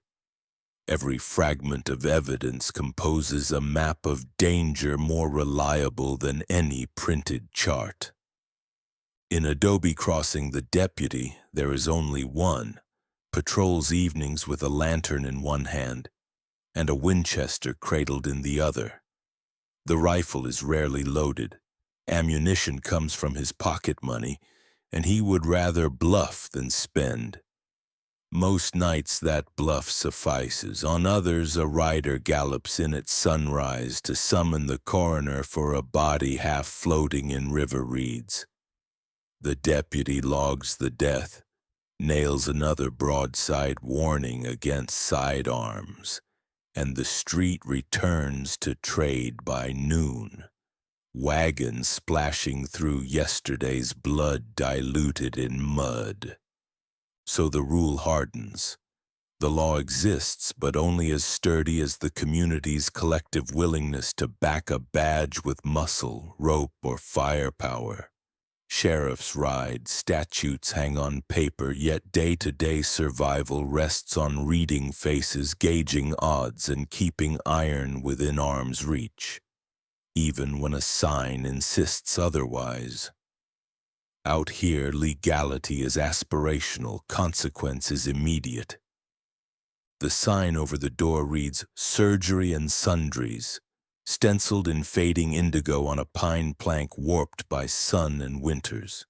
Speaker 1: Every fragment of evidence composes a map of danger more reliable than any printed chart. In Adobe Crossing the Deputy, there is only one, patrols evenings with a lantern in one hand, and a Winchester cradled in the other. The rifle is rarely loaded. Ammunition comes from his pocket money, and he would rather bluff than spend. Most nights that bluff suffices. On others, a rider gallops in at sunrise to summon the coroner for a body half floating in river reeds. The deputy logs the death, nails another broadside warning against sidearms, and the street returns to trade by noon. Wagons splashing through yesterday's blood diluted in mud. So the rule hardens. The law exists, but only as sturdy as the community's collective willingness to back a badge with muscle, rope, or firepower. Sheriffs ride, statutes hang on paper, yet day-to-day survival rests on reading faces, gauging odds, and keeping iron within arm's reach, even when a sign insists otherwise. Out here, legality is aspirational, consequence is immediate. The sign over the door reads, "Surgery and Sundries," stenciled in fading indigo on a pine plank warped by sun and winters.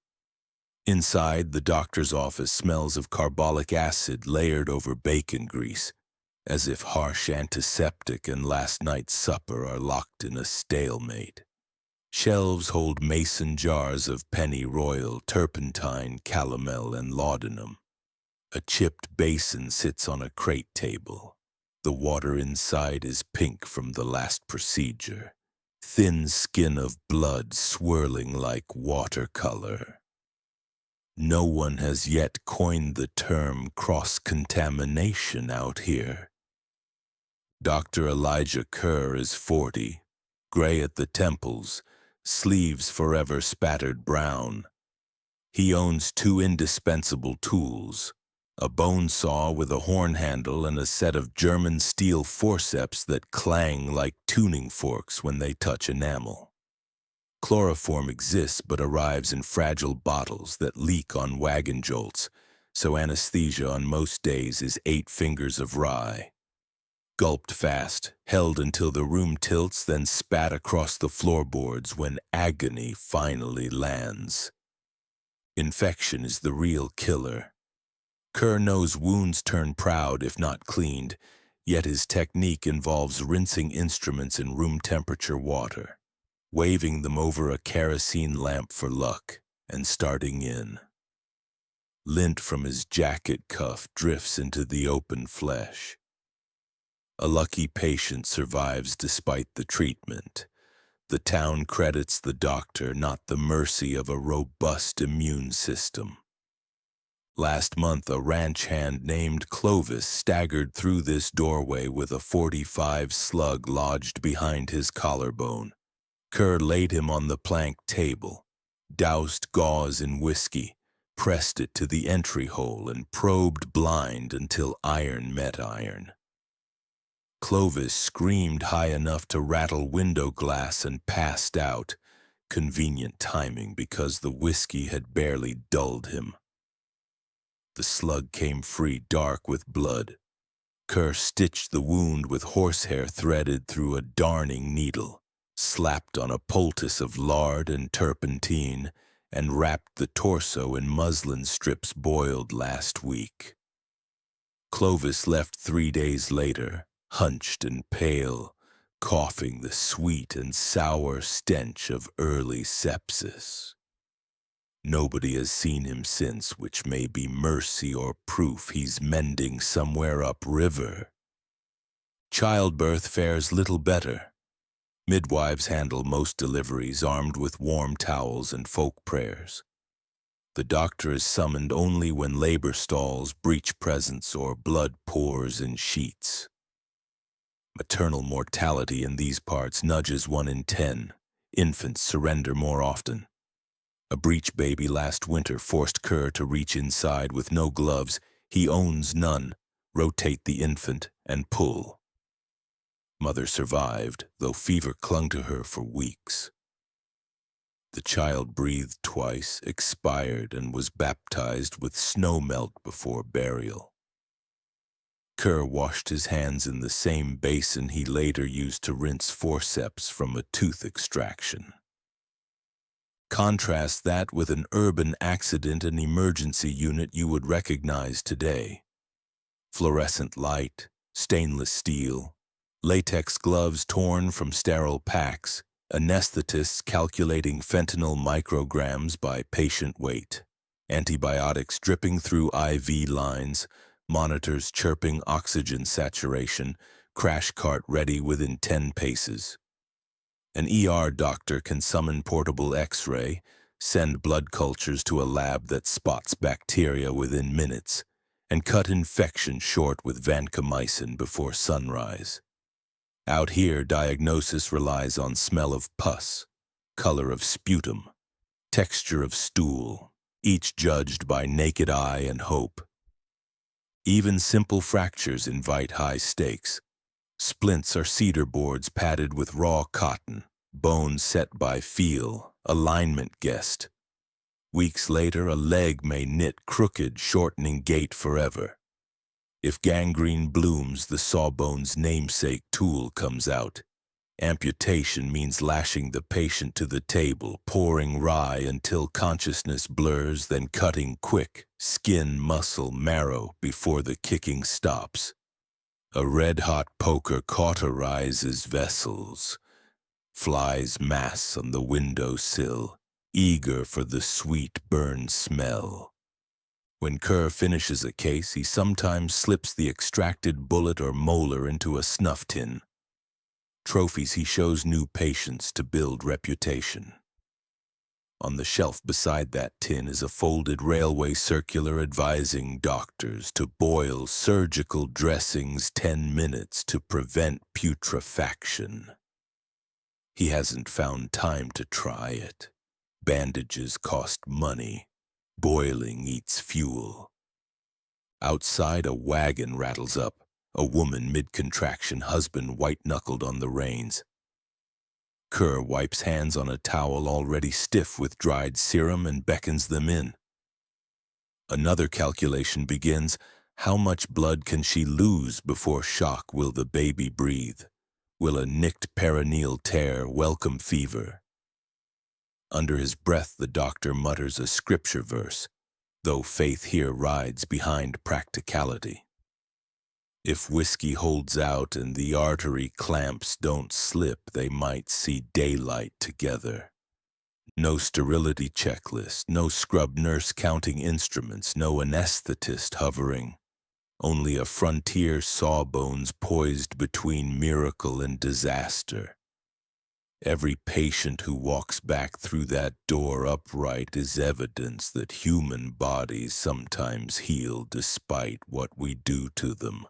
Speaker 1: Inside, the doctor's office smells of carbolic acid layered over bacon grease, as if harsh antiseptic and last night's supper are locked in a stalemate. Shelves hold mason jars of pennyroyal, turpentine, calomel, and laudanum. A chipped basin sits on a crate table. The water inside is pink from the last procedure, thin skin of blood swirling like watercolor. No one has yet coined the term cross-contamination out here. Dr. Elijah Kerr is 40, gray at the temples, sleeves forever spattered brown. He owns two indispensable tools, a bone saw with a horn handle and a set of German steel forceps that clang like tuning forks when they touch enamel. Chloroform exists but arrives in fragile bottles that leak on wagon jolts, so anesthesia on most days is 8 fingers of rye. Gulped fast, held until the room tilts, then spat across the floorboards when agony finally lands. Infection is the real killer. Kerr knows wounds turn proud if not cleaned, yet his technique involves rinsing instruments in room-temperature water, waving them over a kerosene lamp for luck, and starting in. Lint from his jacket cuff drifts into the open flesh. A lucky patient survives despite the treatment. The town credits the doctor, not the mercy of a robust immune system. Last month, a ranch hand named Clovis staggered through this doorway with a .45 slug lodged behind his collarbone. Kerr laid him on the plank table, doused gauze in whiskey, pressed it to the entry hole, and probed blind until iron met iron. Clovis screamed high enough to rattle window glass and passed out, convenient timing because the whiskey had barely dulled him. The slug came free, dark with blood. Kerr stitched the wound with horsehair threaded through a darning needle, slapped on a poultice of lard and turpentine, and wrapped the torso in muslin strips boiled last week. Clovis left 3 days later, hunched and pale, coughing the sweet and sour stench of early sepsis. Nobody has seen him since, which may be mercy or proof he's mending somewhere upriver. Childbirth fares little better. Midwives handle most deliveries armed with warm towels and folk prayers. The doctor is summoned only when labor stalls, breech presents, or blood pours in sheets. Maternal mortality in these parts nudges 1 in 10. Infants surrender more often. A breech baby last winter forced Kerr to reach inside with no gloves. He owns none. Rotate the infant and pull. Mother survived, though fever clung to her for weeks. The child breathed twice, expired, and was baptized with snow melt before burial. Kerr washed his hands in the same basin he later used to rinse forceps from a tooth extraction. Contrast that with an urban accident and emergency unit you would recognize today. Fluorescent light, stainless steel, latex gloves torn from sterile packs, anesthetists calculating fentanyl micrograms by patient weight, antibiotics dripping through IV lines, monitors chirping oxygen saturation, crash cart ready within 10 paces. An ER doctor can summon portable X-ray, send blood cultures to a lab that spots bacteria within minutes, and cut infection short with vancomycin before sunrise. Out here, diagnosis relies on smell of pus, color of sputum, texture of stool, each judged by naked eye and hope. Even simple fractures invite high stakes. Splints are cedar boards padded with raw cotton, bones set by feel, alignment guessed. Weeks later, a leg may knit crooked, shortening gait forever. If gangrene blooms, the sawbone's namesake tool comes out. Amputation means lashing the patient to the table, pouring rye until consciousness blurs, then cutting quick, skin, muscle, marrow before the kicking stops. A red-hot poker cauterizes vessels. Flies mass on the windowsill, eager for the sweet burn smell. When Kerr finishes a case, he sometimes slips the extracted bullet or molar into a snuff tin. Trophies he shows new patients to build reputation. On the shelf beside that tin is a folded railway circular advising doctors to boil surgical dressings 10 minutes to prevent putrefaction. He hasn't found time to try it. Bandages cost money. Boiling eats fuel. Outside, a wagon rattles up, a woman mid-contraction, husband white-knuckled on the reins. Kerr wipes hands on a towel already stiff with dried serum and beckons them in. Another calculation begins. How much blood can she lose before shock will the baby breathe? Will a nicked perineal tear welcome fever? Under his breath, the doctor mutters a scripture verse, though faith here rides behind practicality. If whiskey holds out and the artery clamps don't slip, they might see daylight together. No sterility checklist, no scrub nurse counting instruments, no anesthetist hovering. Only a frontier sawbones poised between miracle and disaster. Every patient who walks back through that door upright is evidence that human bodies sometimes heal despite what we do to them.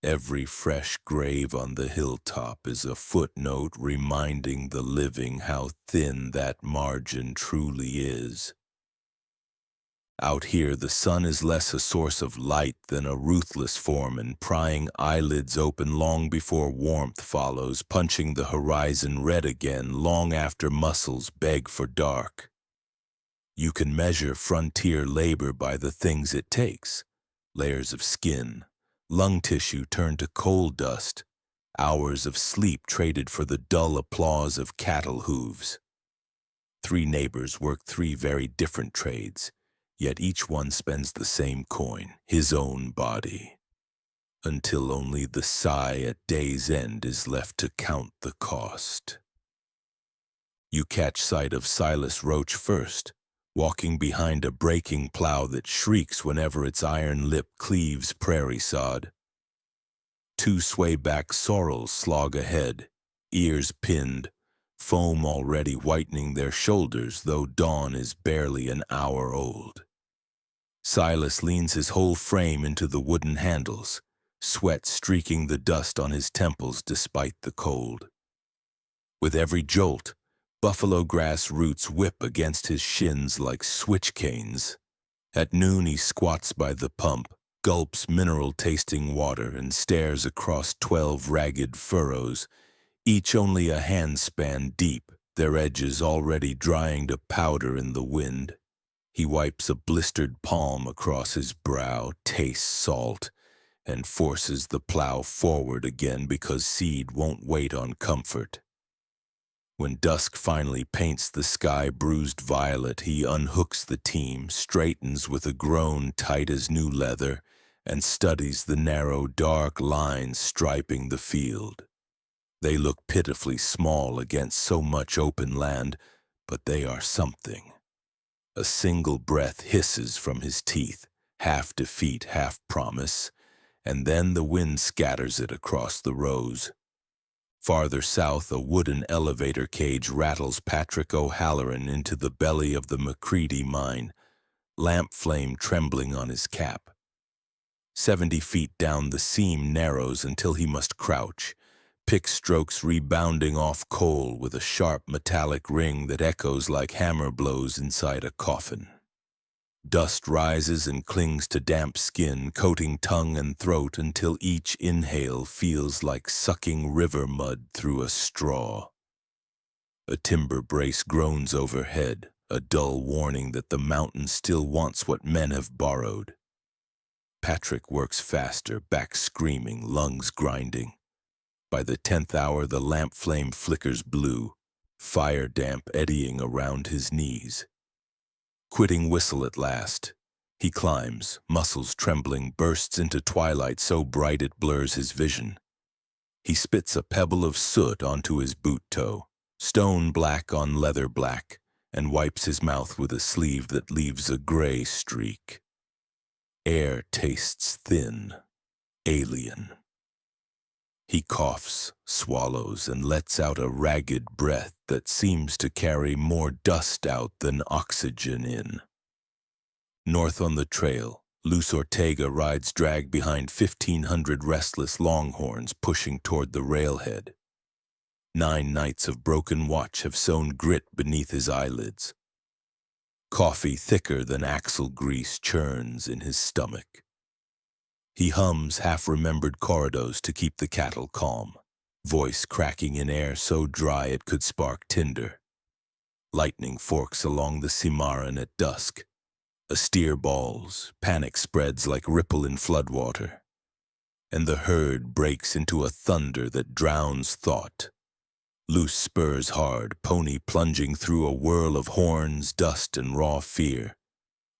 Speaker 1: Every fresh grave on the hilltop is a footnote reminding the living how thin that margin truly is. Out here, the sun is less a source of light than a ruthless foreman, prying eyelids open long before warmth follows, punching the horizon red again long after muscles beg for dark. You can measure frontier labor by the things it takes: layers of skin, lung tissue turned to coal dust, hours of sleep traded for the dull applause of cattle hooves. Three neighbors work three very different trades, yet each one spends the same coin, his own body, until only the sigh at day's end is left to count the cost. You catch sight of Silas Roach first, walking behind a breaking plow that shrieks whenever its iron lip cleaves prairie sod. Two swayback sorrels slog ahead, ears pinned, foam already whitening their shoulders, though dawn is barely an hour old. Silas leans his whole frame into the wooden handles, sweat streaking the dust on his temples despite the cold. With every jolt, buffalo grass roots whip against his shins like switch canes. At noon he squats by the pump, gulps mineral-tasting water, and stares across 12 ragged furrows, each only a handspan deep, their edges already drying to powder in the wind. He wipes a blistered palm across his brow, tastes salt, and forces the plow forward again because seed won't wait on comfort. When dusk finally paints the sky bruised violet, he unhooks the team, straightens with a groan tight as new leather, and studies the narrow, dark lines striping the field. They look pitifully small against so much open land, but they are something. A single breath hisses from his teeth, half defeat, half promise, and then the wind scatters it across the rows. Farther south, a wooden elevator cage rattles Patrick O'Halloran into the belly of the McCready mine, lamp flame trembling on his cap. 70 feet down, the seam narrows until he must crouch, pick strokes rebounding off coal with a sharp metallic ring that echoes like hammer blows inside a coffin. Dust rises and clings to damp skin, coating tongue and throat until each inhale feels like sucking river mud through a straw. A timber brace groans overhead, a dull warning that the mountain still wants what men have borrowed. Patrick works faster, back screaming, lungs grinding. By the 10th hour, the lamp flame flickers blue, fire damp eddying around his knees. Quitting whistle at last, he climbs, muscles trembling, bursts into twilight so bright it blurs his vision. He spits a pebble of soot onto his boot toe, stone black on leather black, and wipes his mouth with a sleeve that leaves a gray streak. Air tastes thin, alien. He coughs, swallows, and lets out a ragged breath that seems to carry more dust out than oxygen in. North on the trail, Luz Ortega rides drag behind 1,500 restless longhorns pushing toward the railhead. 9 nights of broken watch have sown grit beneath his eyelids. Coffee thicker than axle grease churns in his stomach. He hums half-remembered corridos to keep the cattle calm, voice cracking in air so dry it could spark tinder. Lightning forks along the Cimarron at dusk. A steer bawls, panic spreads like ripple in floodwater, and the herd breaks into a thunder that drowns thought. Loose spurs hard, pony plunging through a whirl of horns, dust, and raw fear,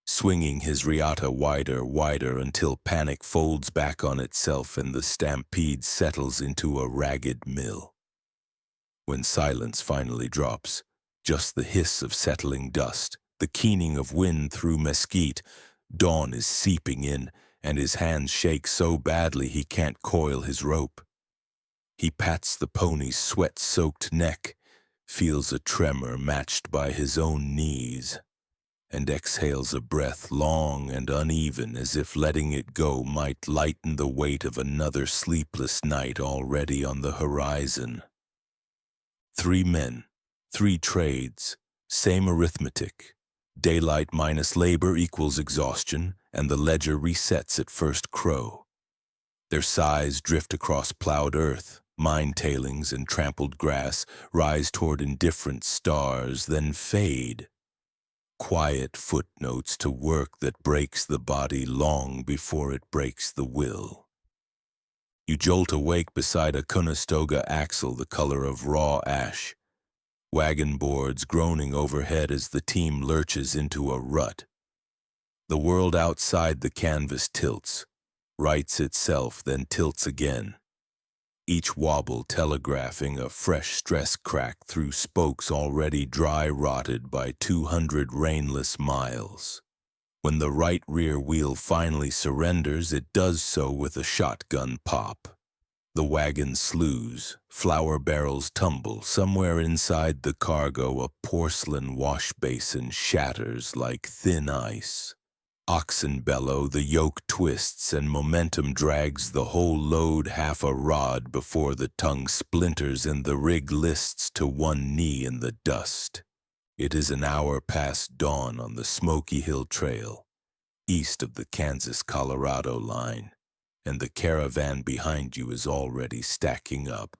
Speaker 1: swinging his riata wider until panic folds back on itself and the stampede settles into a ragged mill. When silence finally drops, just the hiss of settling dust, the keening of wind through mesquite, dawn is seeping in, and his hands shake so badly he can't coil his rope. He pats the pony's sweat-soaked neck, feels a tremor matched by his own knees, and exhales a breath long and uneven as if letting it go might lighten the weight of another sleepless night already on the horizon. 3 men, 3 trades, same arithmetic. Daylight minus labor equals exhaustion, and the ledger resets at first crow. Their sighs drift across plowed earth, mine tailings and trampled grass, rise toward indifferent stars, then fade. Quiet footnotes to work that breaks the body long before it breaks the will. You jolt awake beside a Conestoga axle the color of raw ash, wagon boards groaning overhead as the team lurches into a rut. The world outside the canvas tilts, rights itself, then tilts again, each wobble telegraphing a fresh stress crack through spokes already dry-rotted by 200 rainless miles. When the right rear wheel finally surrenders, it does so with a shotgun pop. The wagon slews, flour barrels tumble. Somewhere inside the cargo, a porcelain wash basin shatters like thin ice. Oxen bellow, the yoke twists, and momentum drags the whole load half a rod before the tongue splinters and the rig lists to one knee in the dust. It is an hour past dawn on the Smoky Hill Trail, east of the Kansas-Colorado line, and the caravan behind you is already stacking up.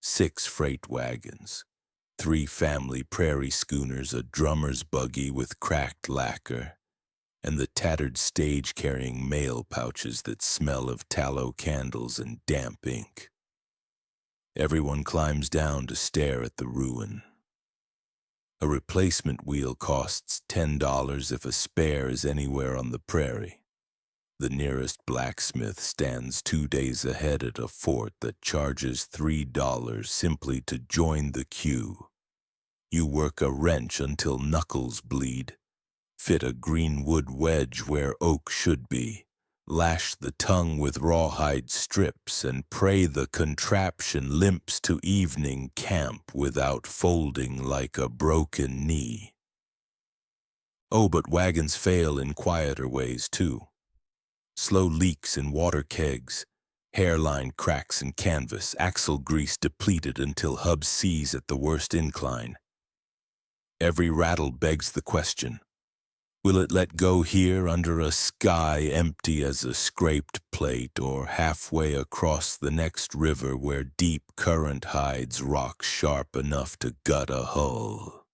Speaker 1: 6 freight wagons, 3 family prairie schooners, a drummer's buggy with cracked lacquer, and the tattered stage carrying mail pouches that smell of tallow candles and damp ink. Everyone climbs down to stare at the ruin. A replacement wheel costs $10 if a spare is anywhere on the prairie. The nearest blacksmith stands 2 days ahead at a fort that charges $3 simply to join the queue. You work a wrench until knuckles bleed, fit a green wood wedge where oak should be, lash the tongue with rawhide strips, and pray the contraption limps to evening camp without folding like a broken knee. Oh, but wagons fail in quieter ways too. Slow leaks in water kegs, hairline cracks in canvas, axle grease depleted until hub sees at the worst incline. Every rattle begs the question, will it let go here under a sky empty as a scraped plate, or halfway across the next river where deep current hides rock sharp enough to gut a hull?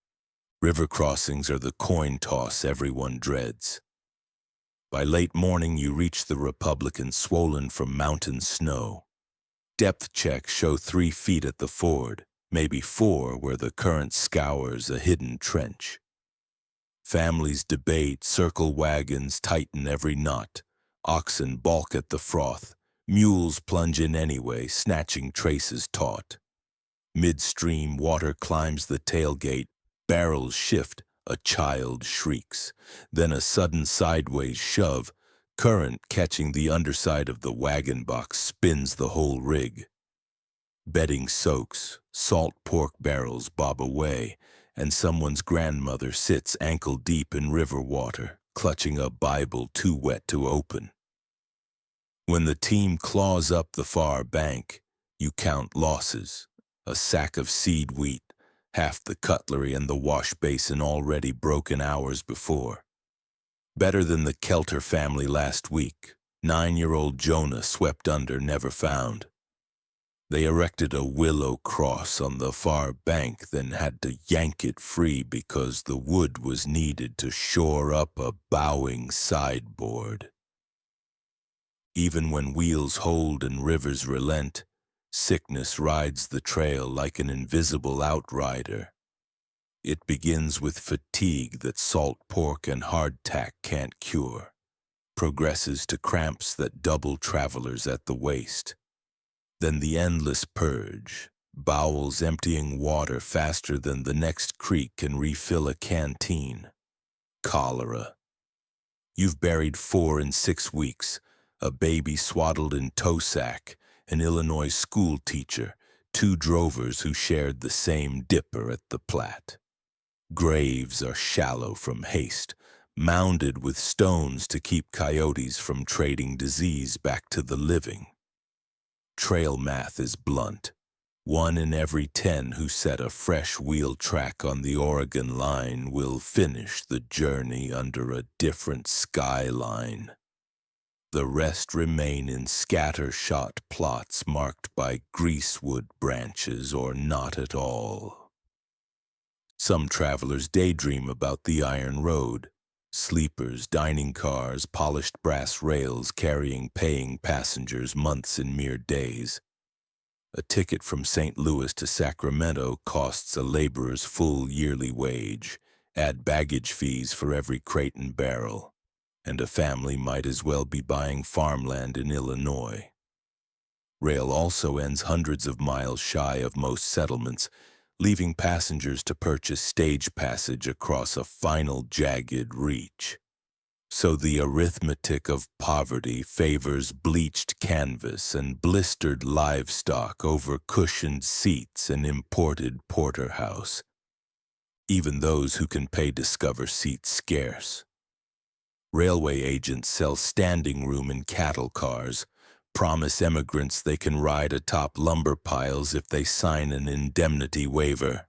Speaker 1: River crossings are the coin toss everyone dreads. By late morning you reach the Republican swollen from mountain snow. Depth checks show 3 feet at the ford, maybe 4 where the current scours a hidden trench. Families debate, circle wagons, tighten every knot. Oxen balk at the froth. Mules plunge in anyway, snatching traces taut. Midstream, water climbs the tailgate. Barrels shift, a child shrieks. Then a sudden sideways shove. Current catching the underside of the wagon box spins the whole rig. Bedding soaks, salt pork barrels bob away, and someone's grandmother sits ankle-deep in river water, clutching a Bible too wet to open. When the team claws up the far bank, you count losses. A sack of seed wheat, half the cutlery and the wash basin already broken hours before. Better than the Kelter family last week. 9-year-old Jonah swept under, never found. They erected a willow cross on the far bank, then had to yank it free because the wood was needed to shore up a bowing sideboard. Even when wheels hold and rivers relent, sickness rides the trail like an invisible outrider. It begins with fatigue that salt pork and hardtack can't cure, progresses to cramps that double travelers at the waist. Then the endless purge, bowels emptying water faster than the next creek can refill a canteen. Cholera. You've buried 4 in 6 weeks, a baby swaddled in tow sack, an Illinois school teacher, two drovers who shared the same dipper at the Platte. Graves are shallow from haste, mounded with stones to keep coyotes from trading disease back to the living. Trail math is blunt. 1 in every 10 who set a fresh wheel track on the Oregon line will finish the journey under a different skyline. The rest remain in scatter-shot plots marked by greasewood branches or not at all. Some travelers daydream about the iron road. Sleepers, dining cars, polished brass rails carrying paying passengers months in mere days. A ticket from St. Louis to Sacramento costs a laborer's full yearly wage. Add baggage fees for every crate and barrel, and a family might as well be buying farmland in Illinois. Rail also ends hundreds of miles shy of most settlements, leaving passengers to purchase stage passage across a final jagged reach. So the arithmetic of poverty favors bleached canvas and blistered livestock over cushioned seats and imported porterhouse. Even those who can pay discover seats scarce. Railway agents sell standing room in cattle cars, promise emigrants they can ride atop lumber piles if they sign an indemnity waiver.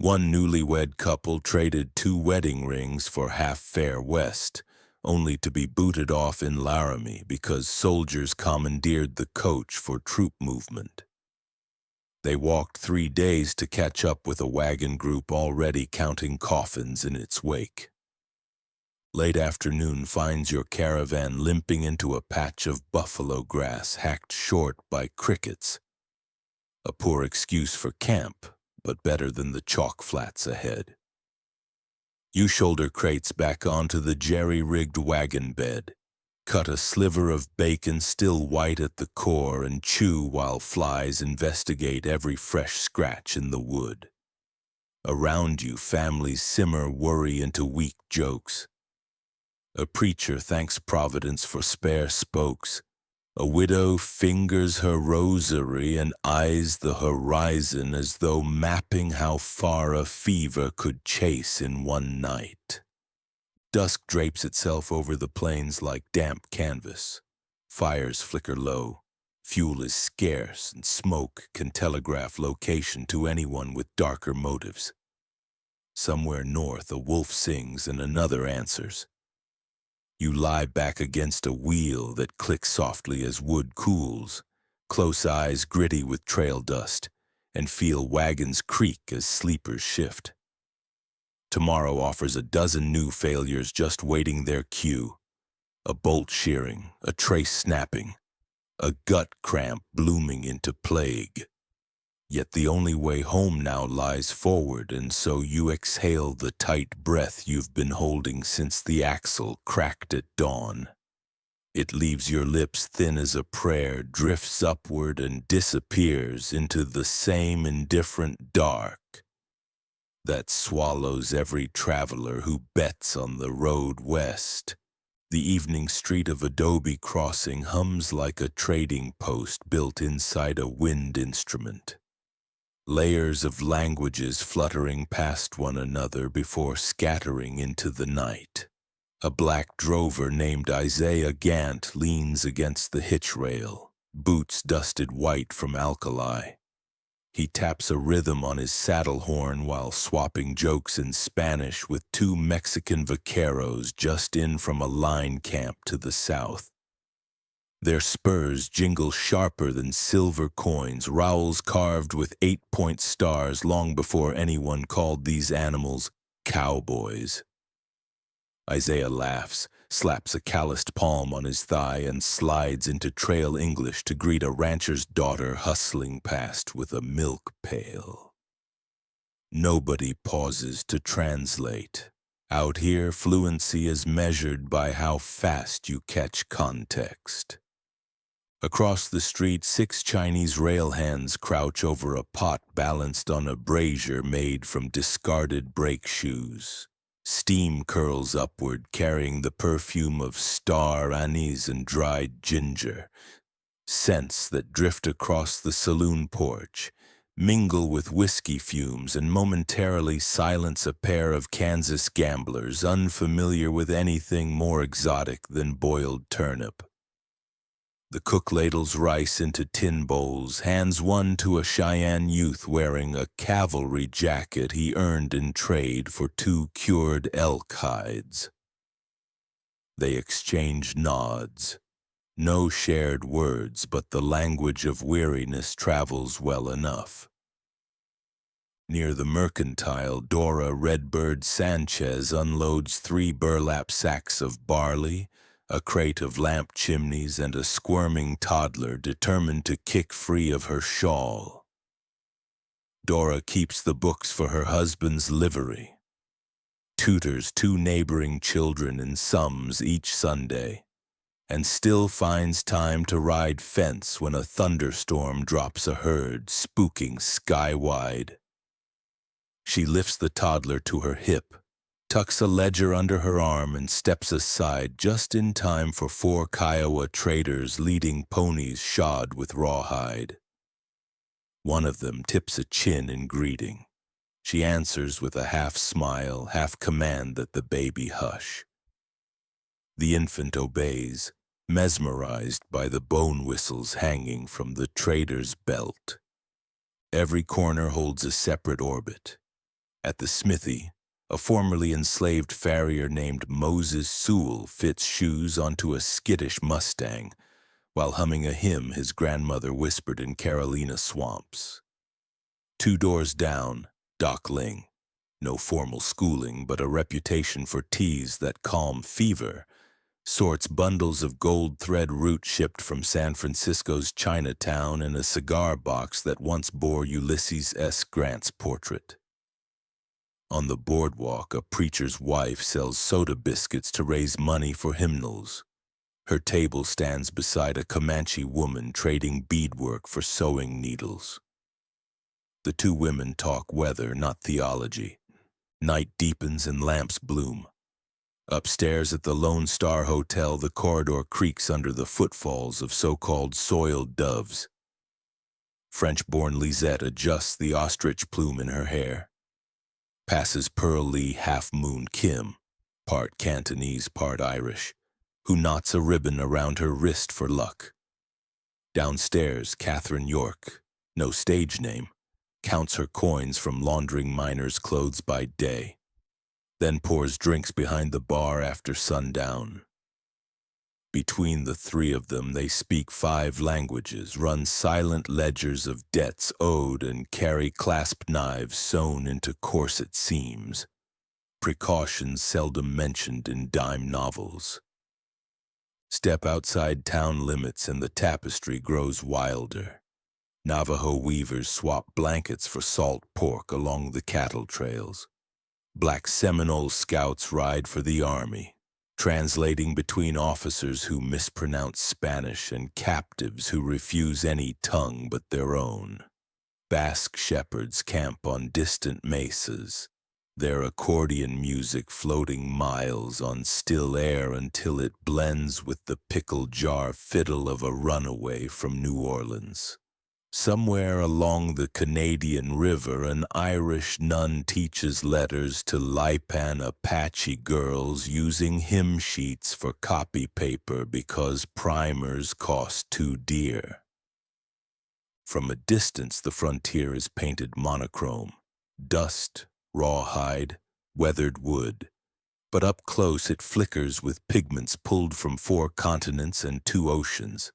Speaker 1: One newlywed couple traded 2 wedding rings for half fare west, only to be booted off in Laramie because soldiers commandeered the coach for troop movement. They walked 3 days to catch up with a wagon group already counting coffins in its wake. Late afternoon finds your caravan limping into a patch of buffalo grass hacked short by crickets. A poor excuse for camp, but better than the chalk flats ahead. You shoulder crates back onto the jerry-rigged wagon bed, cut a sliver of bacon still white at the core and chew while flies investigate every fresh scratch in the wood. Around you, families simmer worry into weak jokes. A preacher thanks Providence for spare spokes. A widow fingers her rosary and eyes the horizon as though mapping how far a fever could chase in one night. Dusk drapes itself over the plains like damp canvas. Fires flicker low. Fuel is scarce, and smoke can telegraph location to anyone with darker motives. Somewhere north, a wolf sings and another answers. You lie back against a wheel that clicks softly as wood cools, close eyes gritty with trail dust, and feel wagons creak as sleepers shift. Tomorrow offers a dozen new failures just waiting their cue. A bolt shearing, a trace snapping, a gut cramp blooming into plague. Yet the only way home now lies forward, and so you exhale the tight breath you've been holding since the axle cracked at dawn. It leaves your lips thin as a prayer, drifts upward and disappears into the same indifferent dark that swallows every traveler who bets on the road west. The evening street of Adobe Crossing hums like a trading post built inside a wind instrument. Layers of languages fluttering past one another before scattering into the night. A black drover named Isaiah Gant leans against the hitch rail, boots dusted white from alkali. He taps a rhythm on his saddle horn while swapping jokes in Spanish with 2 Mexican vaqueros just in from a line camp to the south. Their spurs jingle sharper than silver coins, rowels carved with 8-point stars long before anyone called these animals cowboys. Isaiah laughs, slaps a calloused palm on his thigh, and slides into trail English to greet a rancher's daughter hustling past with a milk pail. Nobody pauses to translate. Out here, fluency is measured by how fast you catch context. Across the street, 6 Chinese rail hands crouch over a pot balanced on a brazier made from discarded brake shoes. Steam curls upward, carrying the perfume of star anise and dried ginger. scents that drift across the saloon porch, mingle with whiskey fumes, and momentarily silence a pair of Kansas gamblers unfamiliar with anything more exotic than boiled turnip. The cook ladles rice into tin bowls, hands one to a Cheyenne youth wearing a cavalry jacket he earned in trade for 2 cured elk hides. They exchange nods. No shared words, but the language of weariness travels well enough. Near the mercantile, Dora Redbird Sanchez unloads 3 burlap sacks of barley, a crate of lamp chimneys, and a squirming toddler determined to kick free of her shawl. Dora keeps the books for her husband's livery, tutors 2 neighboring children in sums each Sunday, and still finds time to ride fence when a thunderstorm drops a herd, spooking skywide. She lifts the toddler to her hip, tucks a ledger under her arm, and steps aside just in time for 4 Kiowa traders leading ponies shod with rawhide. One of them tips a chin in greeting. She answers with a half smile, half command that the baby hush. The infant obeys, mesmerized by the bone whistles hanging from the trader's belt. Every corner holds a separate orbit. At the smithy, a formerly enslaved farrier named Moses Sewell fits shoes onto a skittish Mustang, while humming a hymn his grandmother whispered in Carolina swamps. 2 doors down, Doc Ling. No formal schooling, but a reputation for teas that calm fever, sorts bundles of gold thread root shipped from San Francisco's Chinatown in a cigar box that once bore Ulysses S. Grant's portrait. On the boardwalk, a preacher's wife sells soda biscuits to raise money for hymnals. Her table stands beside a Comanche woman trading beadwork for sewing needles. The 2 women talk weather, not theology. Night deepens and lamps bloom. Upstairs at the Lone Star Hotel, the corridor creaks under the footfalls of so-called soiled doves. French-born Lisette adjusts the ostrich plume in her hair. Passes Pearl Lee Half-Moon Kim, part Cantonese, part Irish, who knots a ribbon around her wrist for luck. Downstairs, Catherine York, no stage name, counts her coins from laundering miners' clothes by day, then pours drinks behind the bar after sundown. Between the 3 of them, they speak 5 languages, run silent ledgers of debts owed, and carry clasp knives sewn into corset seams, precautions seldom mentioned in dime novels. Step outside town limits and the tapestry grows wilder. Navajo weavers swap blankets for salt pork along the cattle trails. Black Seminole scouts ride for the army, translating between officers who mispronounce Spanish and captives who refuse any tongue but their own. Basque shepherds camp on distant mesas, their accordion music floating miles on still air until it blends with the pickle jar fiddle of a runaway from New Orleans. Somewhere along the Canadian River, an Irish nun teaches letters to Lipan Apache girls using hymn sheets for copy paper because primers cost too dear. From a distance, the frontier is painted monochrome: dust, rawhide, weathered wood. But up close it flickers with pigments pulled from 4 continents and 2 oceans.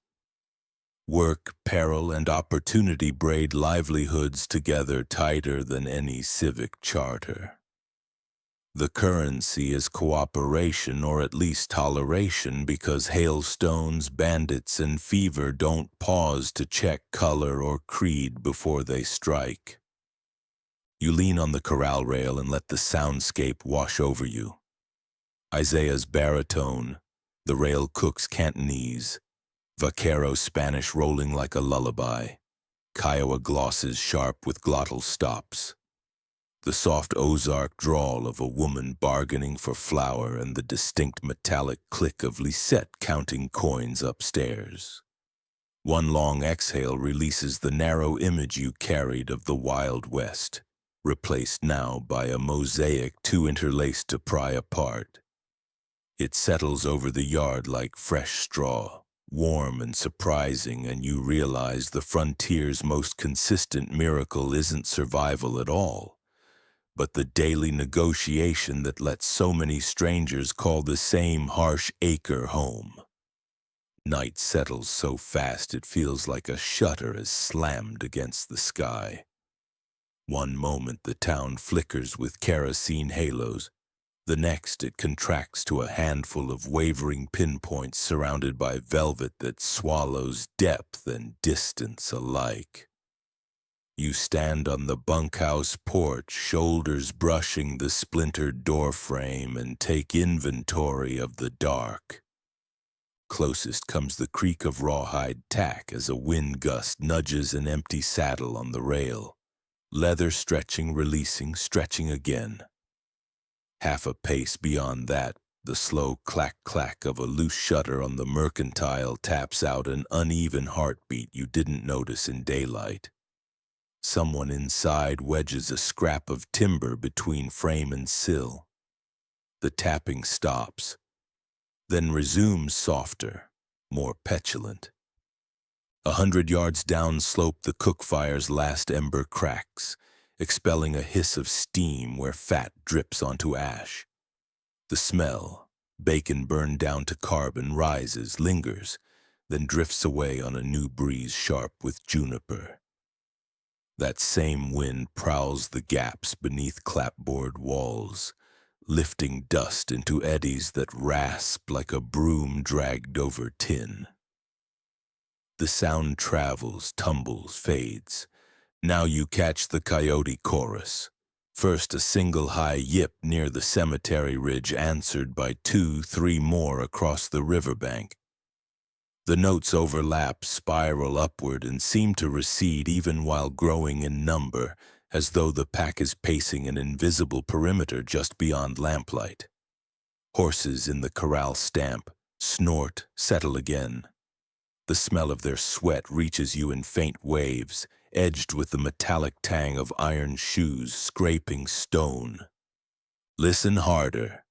Speaker 1: Work, peril, and opportunity braid livelihoods together tighter than any civic charter. The currency is cooperation, or at least toleration, because hailstones, bandits, and fever don't pause to check color or creed before they strike. You lean on the corral rail and let the soundscape wash over you. Isaiah's baritone, the rail cook's Cantonese, vaquero Spanish rolling like a lullaby, Kiowa glosses sharp with glottal stops, the soft Ozark drawl of a woman bargaining for flour, and the distinct metallic click of Lisette counting coins upstairs. One long exhale releases the narrow image you carried of the Wild West, replaced now by a mosaic too interlaced to pry apart. It settles over the yard like fresh straw, warm and surprising, and you realize the frontier's most consistent miracle isn't survival at all, but the daily negotiation that lets so many strangers call the same harsh acre home. Night settles so fast it feels like a shutter is slammed against the sky. One moment the town flickers with kerosene halos, the next it contracts to a handful of wavering pinpoints surrounded by velvet that swallows depth and distance alike. You stand on the bunkhouse porch, shoulders brushing the splintered doorframe, and take inventory of the dark. Closest comes the creak of rawhide tack as a wind gust nudges an empty saddle on the rail. Leather stretching, releasing, stretching again. Half a pace beyond that, the slow clack-clack of a loose shutter on the mercantile taps out an uneven heartbeat you didn't notice in daylight. Someone inside wedges a scrap of timber between frame and sill. The tapping stops, then resumes softer, more petulant. 100 yards downslope, the cook fire's last ember cracks, expelling a hiss of steam where fat drips onto ash. The smell, bacon burned down to carbon, rises, lingers, then drifts away on a new breeze sharp with juniper. That same wind prowls the gaps beneath clapboard walls, lifting dust into eddies that rasp like a broom dragged over tin. The sound travels, tumbles, fades. Now you catch the coyote chorus. First a single high yip near the cemetery ridge, answered by 2, 3 more across the riverbank. The notes overlap, spiral upward, and seem to recede even while growing in number, as though the pack is pacing an invisible perimeter just beyond lamplight. Horses in the corral stamp, snort, settle again. The smell of their sweat reaches you in faint waves, edged with the metallic tang of iron shoes scraping stone. Listen harder.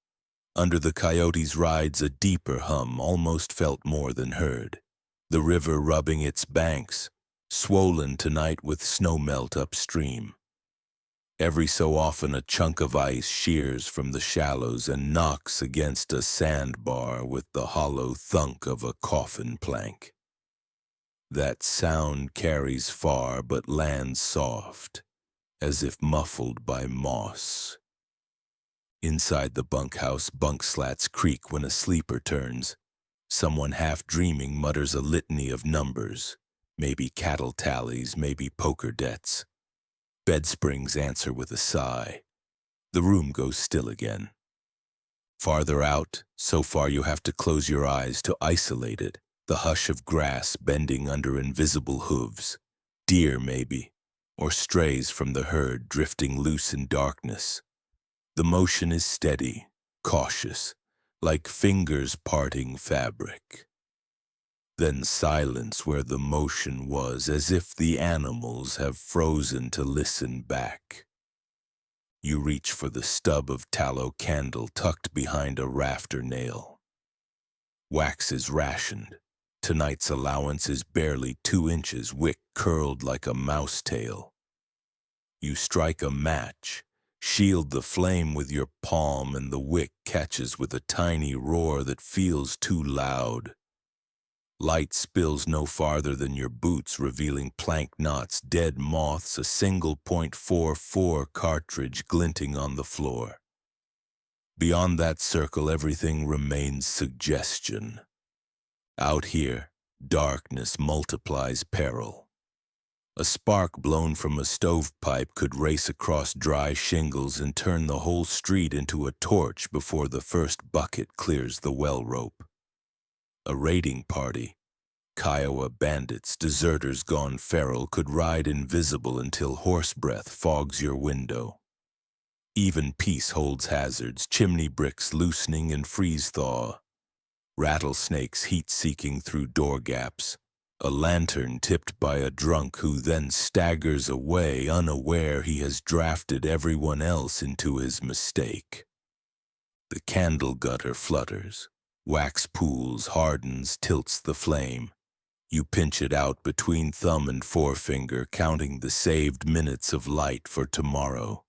Speaker 1: Under the coyotes rides a deeper hum, almost felt more than heard. The river rubbing its banks, swollen tonight with snowmelt upstream. Every so often a chunk of ice shears from the shallows and knocks against a sandbar with the hollow thunk of a coffin plank. That sound carries far but lands soft, as if muffled by moss. Inside the bunkhouse, bunk slats creak when a sleeper turns. Someone half dreaming mutters a litany of numbers, maybe cattle tallies, maybe poker debts. Bed springs answer with a sigh. The room goes still again. Farther out, so far you have to close your eyes to isolate it, the hush of grass bending under invisible hooves. Deer, maybe, or strays from the herd drifting loose in darkness. The motion is steady, cautious, like fingers parting fabric. Then silence where the motion was, as if the animals have frozen to listen back. You reach for the stub of tallow candle tucked behind a rafter nail. Wax is rationed. Tonight's allowance is barely 2 inches, wick curled like a mouse tail. You strike a match, shield the flame with your palm, and the wick catches with a tiny roar that feels too loud. Light spills no farther than your boots, revealing plank knots, dead moths, a single .44 cartridge glinting on the floor. Beyond that circle, everything remains suggestion. Out here, darkness multiplies peril. A spark blown from a stovepipe could race across dry shingles and turn the whole street into a torch before the first bucket clears the well rope. A raiding party, Kiowa bandits, deserters gone feral, could ride invisible until horse breath fogs your window. Even peace holds hazards, chimney bricks loosening in freeze-thaw, rattlesnakes heat-seeking through door gaps, A lantern tipped by a drunk who then staggers away, unaware he has drafted everyone else into his mistake. The candle gutter flutters. Wax pools, hardens, tilts the flame. You pinch it out between thumb and forefinger, counting the saved minutes of light for tomorrow.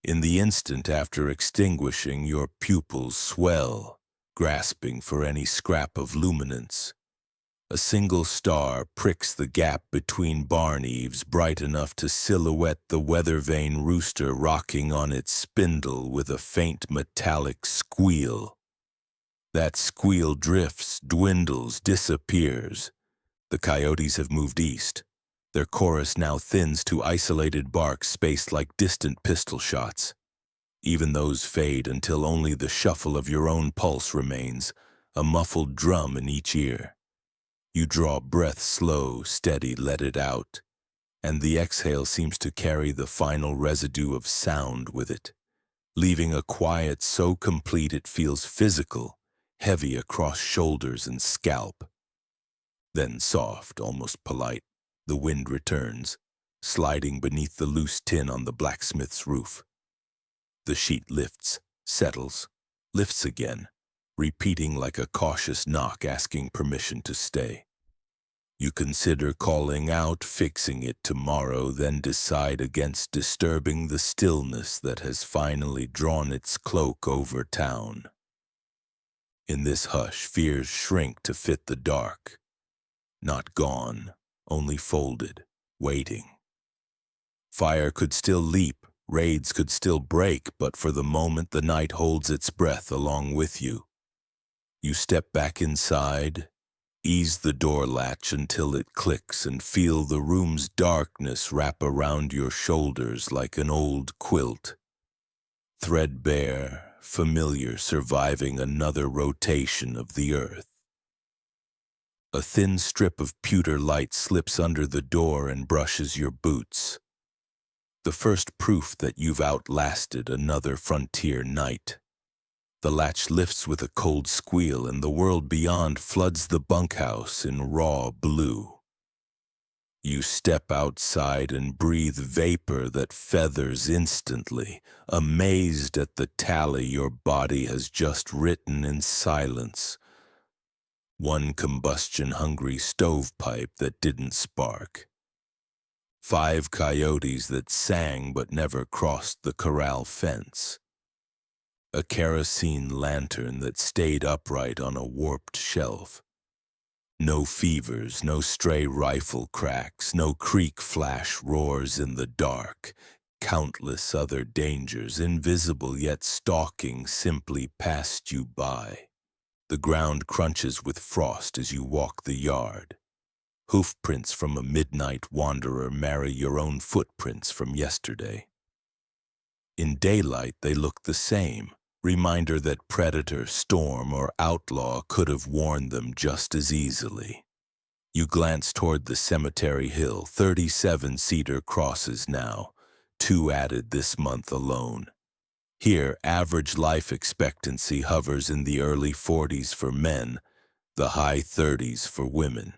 Speaker 1: In the instant after extinguishing, your pupils swell, grasping for any scrap of luminance. A single star pricks the gap between barn eaves, bright enough to silhouette the weather-vane rooster rocking on its spindle with a faint metallic squeal. That squeal drifts, dwindles, disappears. The coyotes have moved east. Their chorus now thins to isolated barks spaced like distant pistol shots. Even those fade until only the shuffle of your own pulse remains, a muffled drum in each ear. You draw breath slow, steady, let it out, and the exhale seems to carry the final residue of sound with it, leaving a quiet so complete it feels physical, heavy across shoulders and scalp. Then soft, almost polite, the wind returns, sliding beneath the loose tin on the blacksmith's roof. The sheet lifts, settles, lifts again, repeating like a cautious knock asking permission to stay. You consider calling out, fixing it tomorrow, then decide against disturbing the stillness that has finally drawn its cloak over town. In this hush, fears shrink to fit the dark. Not gone, only folded, waiting. Fire could still leap, raids could still break, but for the moment the night holds its breath along with you. You step back inside, ease the door latch until it clicks, and feel the room's darkness wrap around your shoulders like an old quilt. Threadbare, familiar, surviving another rotation of the earth. A thin strip of pewter light slips under the door and brushes your boots. The first proof that you've outlasted another frontier night. The latch lifts with a cold squeal, and the world beyond floods the bunkhouse in raw blue. You step outside and breathe vapor that feathers instantly, amazed at the tally your body has just written in silence. One combustion-hungry stovepipe that didn't spark. 5 coyotes that sang but never crossed the corral fence. A kerosene lantern that stayed upright on a warped shelf. No fevers, no stray rifle cracks, no creek flash roars in the dark. Countless other dangers, invisible yet stalking simply past you by. The ground crunches with frost as you walk the yard. Hoofprints from a midnight wanderer marry your own footprints from yesterday. In daylight they look the same, reminder that predator, storm, or outlaw could have warned them just as easily. You glance toward the cemetery hill, 37 cedar crosses now, 2 added this month alone. Here, average life expectancy hovers in the early 40s for men, the high 30s for women.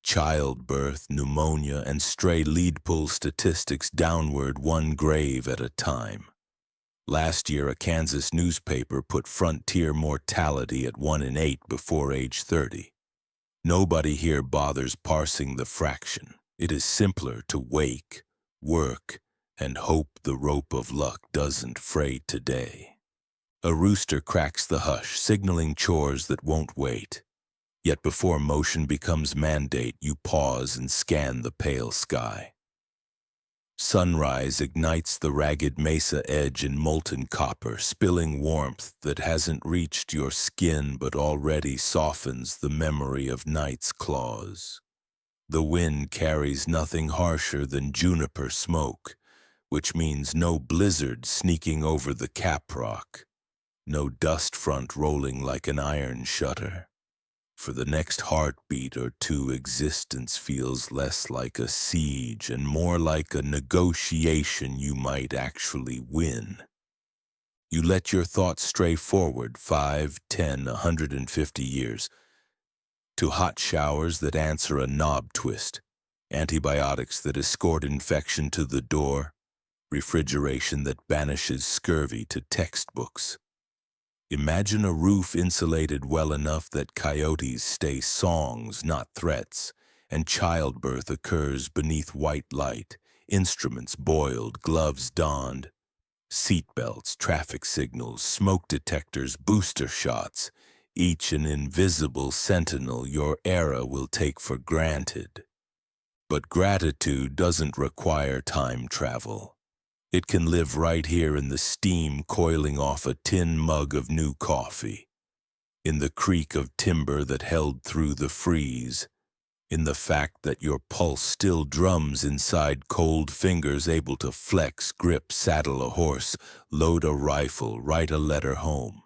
Speaker 1: Childbirth, pneumonia, and stray lead pull statistics downward, one grave at a time. Last year, a Kansas newspaper put frontier mortality at 1 in 8 before age 30. Nobody here bothers parsing the fraction. It is simpler to wake, work, and hope the rope of luck doesn't fray today. A rooster cracks the hush, signaling chores that won't wait. Yet before motion becomes mandate, you pause and scan the pale sky. Sunrise ignites the ragged mesa edge in molten copper, spilling warmth that hasn't reached your skin but already softens the memory of night's claws. The wind carries nothing harsher than juniper smoke, which means no blizzard sneaking over the caprock, no dust front rolling like an iron shutter. For the next heartbeat or two, existence feels less like a siege and more like a negotiation you might actually win. You let your thoughts stray forward 5, 10, 150 years. to hot showers that answer a knob twist, antibiotics that escort infection to the door, refrigeration that banishes scurvy to textbooks. Imagine a roof insulated well enough that coyotes stay songs, not threats, and childbirth occurs beneath white light, instruments boiled, gloves donned, seatbelts, traffic signals, smoke detectors, booster shots, each an invisible sentinel your era will take for granted. But gratitude doesn't require time travel. It can live right here in the steam coiling off a tin mug of new coffee, in the creak of timber that held through the freeze, in the fact that your pulse still drums inside cold fingers able to flex, grip, saddle a horse, load a rifle, write a letter home.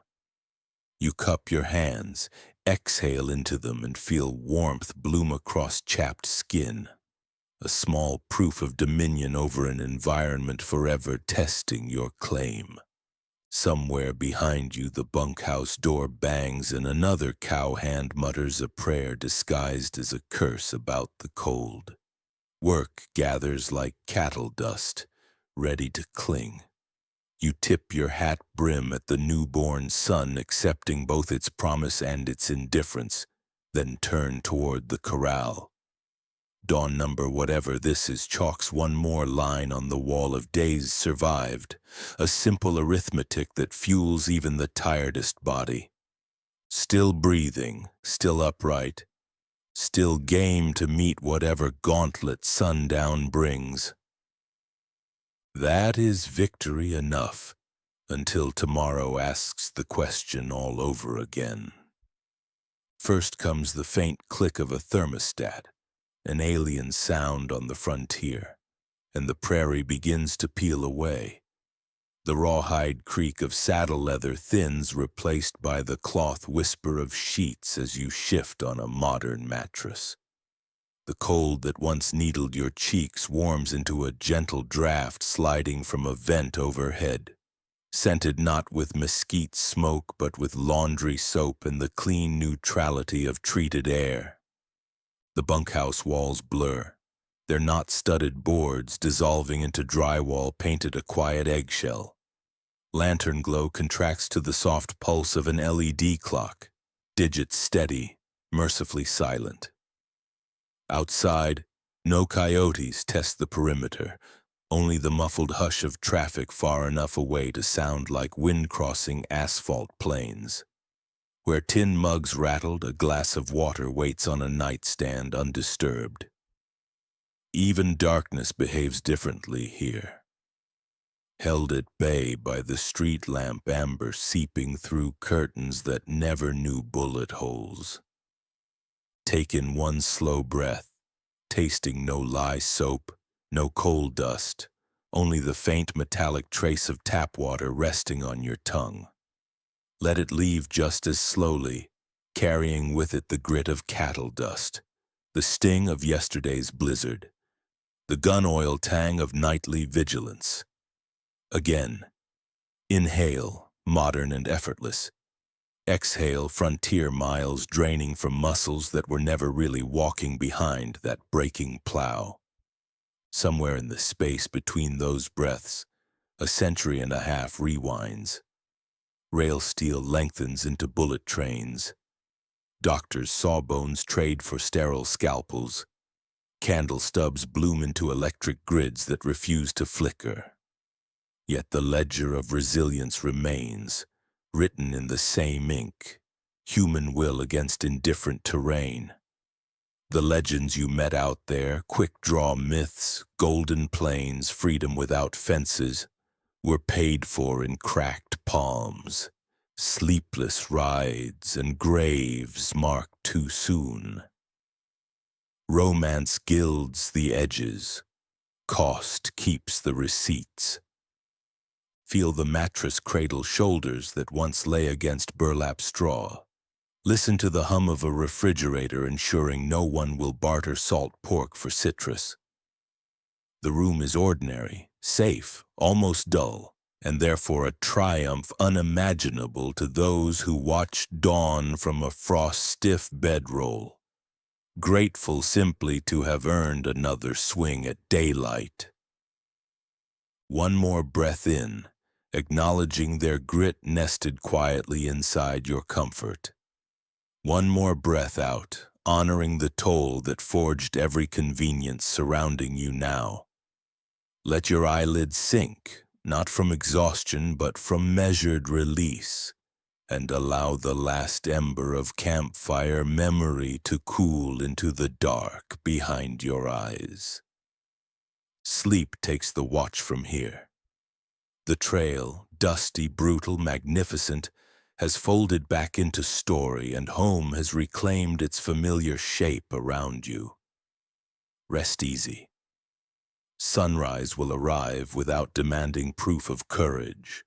Speaker 1: You cup your hands, exhale into them, and feel warmth bloom across chapped skin. A small proof of dominion over an environment forever testing your claim. Somewhere behind you the bunkhouse door bangs and another cowhand mutters a prayer disguised as a curse about the cold. Work gathers like cattle dust, ready to cling. You tip your hat brim at the newborn sun, accepting both its promise and its indifference, then turn toward the corral. Dawn number whatever this is chalks one more line on the wall of days survived, a simple arithmetic that fuels even the tiredest body. Still breathing, still upright, still game to meet whatever gauntlet sundown brings. That is victory enough, until tomorrow asks the question all over again. First comes the faint click of a thermostat, an alien sound on the frontier, and the prairie begins to peel away. The rawhide creak of saddle leather thins, replaced by the cloth whisper of sheets as you shift on a modern mattress. The cold that once needled your cheeks warms into a gentle draft sliding from a vent overhead, scented not with mesquite smoke but with laundry soap and the clean neutrality of treated air. The bunkhouse walls blur, their knot-studded boards dissolving into drywall painted a quiet eggshell. Lantern glow contracts to the soft pulse of an LED clock, digits steady, mercifully silent. Outside, no coyotes test the perimeter, only the muffled hush of traffic far enough away to sound like wind-crossing asphalt plains. Where tin mugs rattled, a glass of water waits on a nightstand undisturbed. Even darkness behaves differently here. Held at bay by the street lamp amber seeping through curtains that never knew bullet holes. Take in one slow breath, tasting no lye soap, no coal dust, only the faint metallic trace of tap water resting on your tongue. Let it leave just as slowly, carrying with it the grit of cattle dust, the sting of yesterday's blizzard, the gun oil tang of nightly vigilance. Again, inhale, modern and effortless. Exhale, frontier miles draining from muscles that were never really walking behind that breaking plow. Somewhere in the space between those breaths, a century and a half rewinds. Rail steel lengthens into bullet trains. Doctors' sawbones trade for sterile scalpels. Candle stubs bloom into electric grids that refuse to flicker. Yet the ledger of resilience remains, written in the same ink, human will against indifferent terrain. The legends you met out there, quick-draw myths, golden plains, freedom without fences, were paid for in cracked palms, sleepless rides, and graves marked too soon. Romance gilds the edges, cost keeps the receipts. Feel the mattress cradle shoulders that once lay against burlap straw. Listen to the hum of a refrigerator ensuring no one will barter salt pork for citrus. The room is ordinary, safe, almost dull, and therefore a triumph unimaginable to those who watch dawn from a frost-stiff bedroll. grateful simply to have earned another swing at daylight. One more breath in, acknowledging their grit nested quietly inside your comfort. One more breath out, honoring the toll that forged every convenience surrounding you now. Let your eyelids sink, not from exhaustion but from measured release, and allow the last ember of campfire memory to cool into the dark behind your eyes. Sleep takes the watch from here. The trail, dusty, brutal, magnificent, has folded back into story, and home has reclaimed its familiar shape around you. Rest easy. Sunrise will arrive without demanding proof of courage.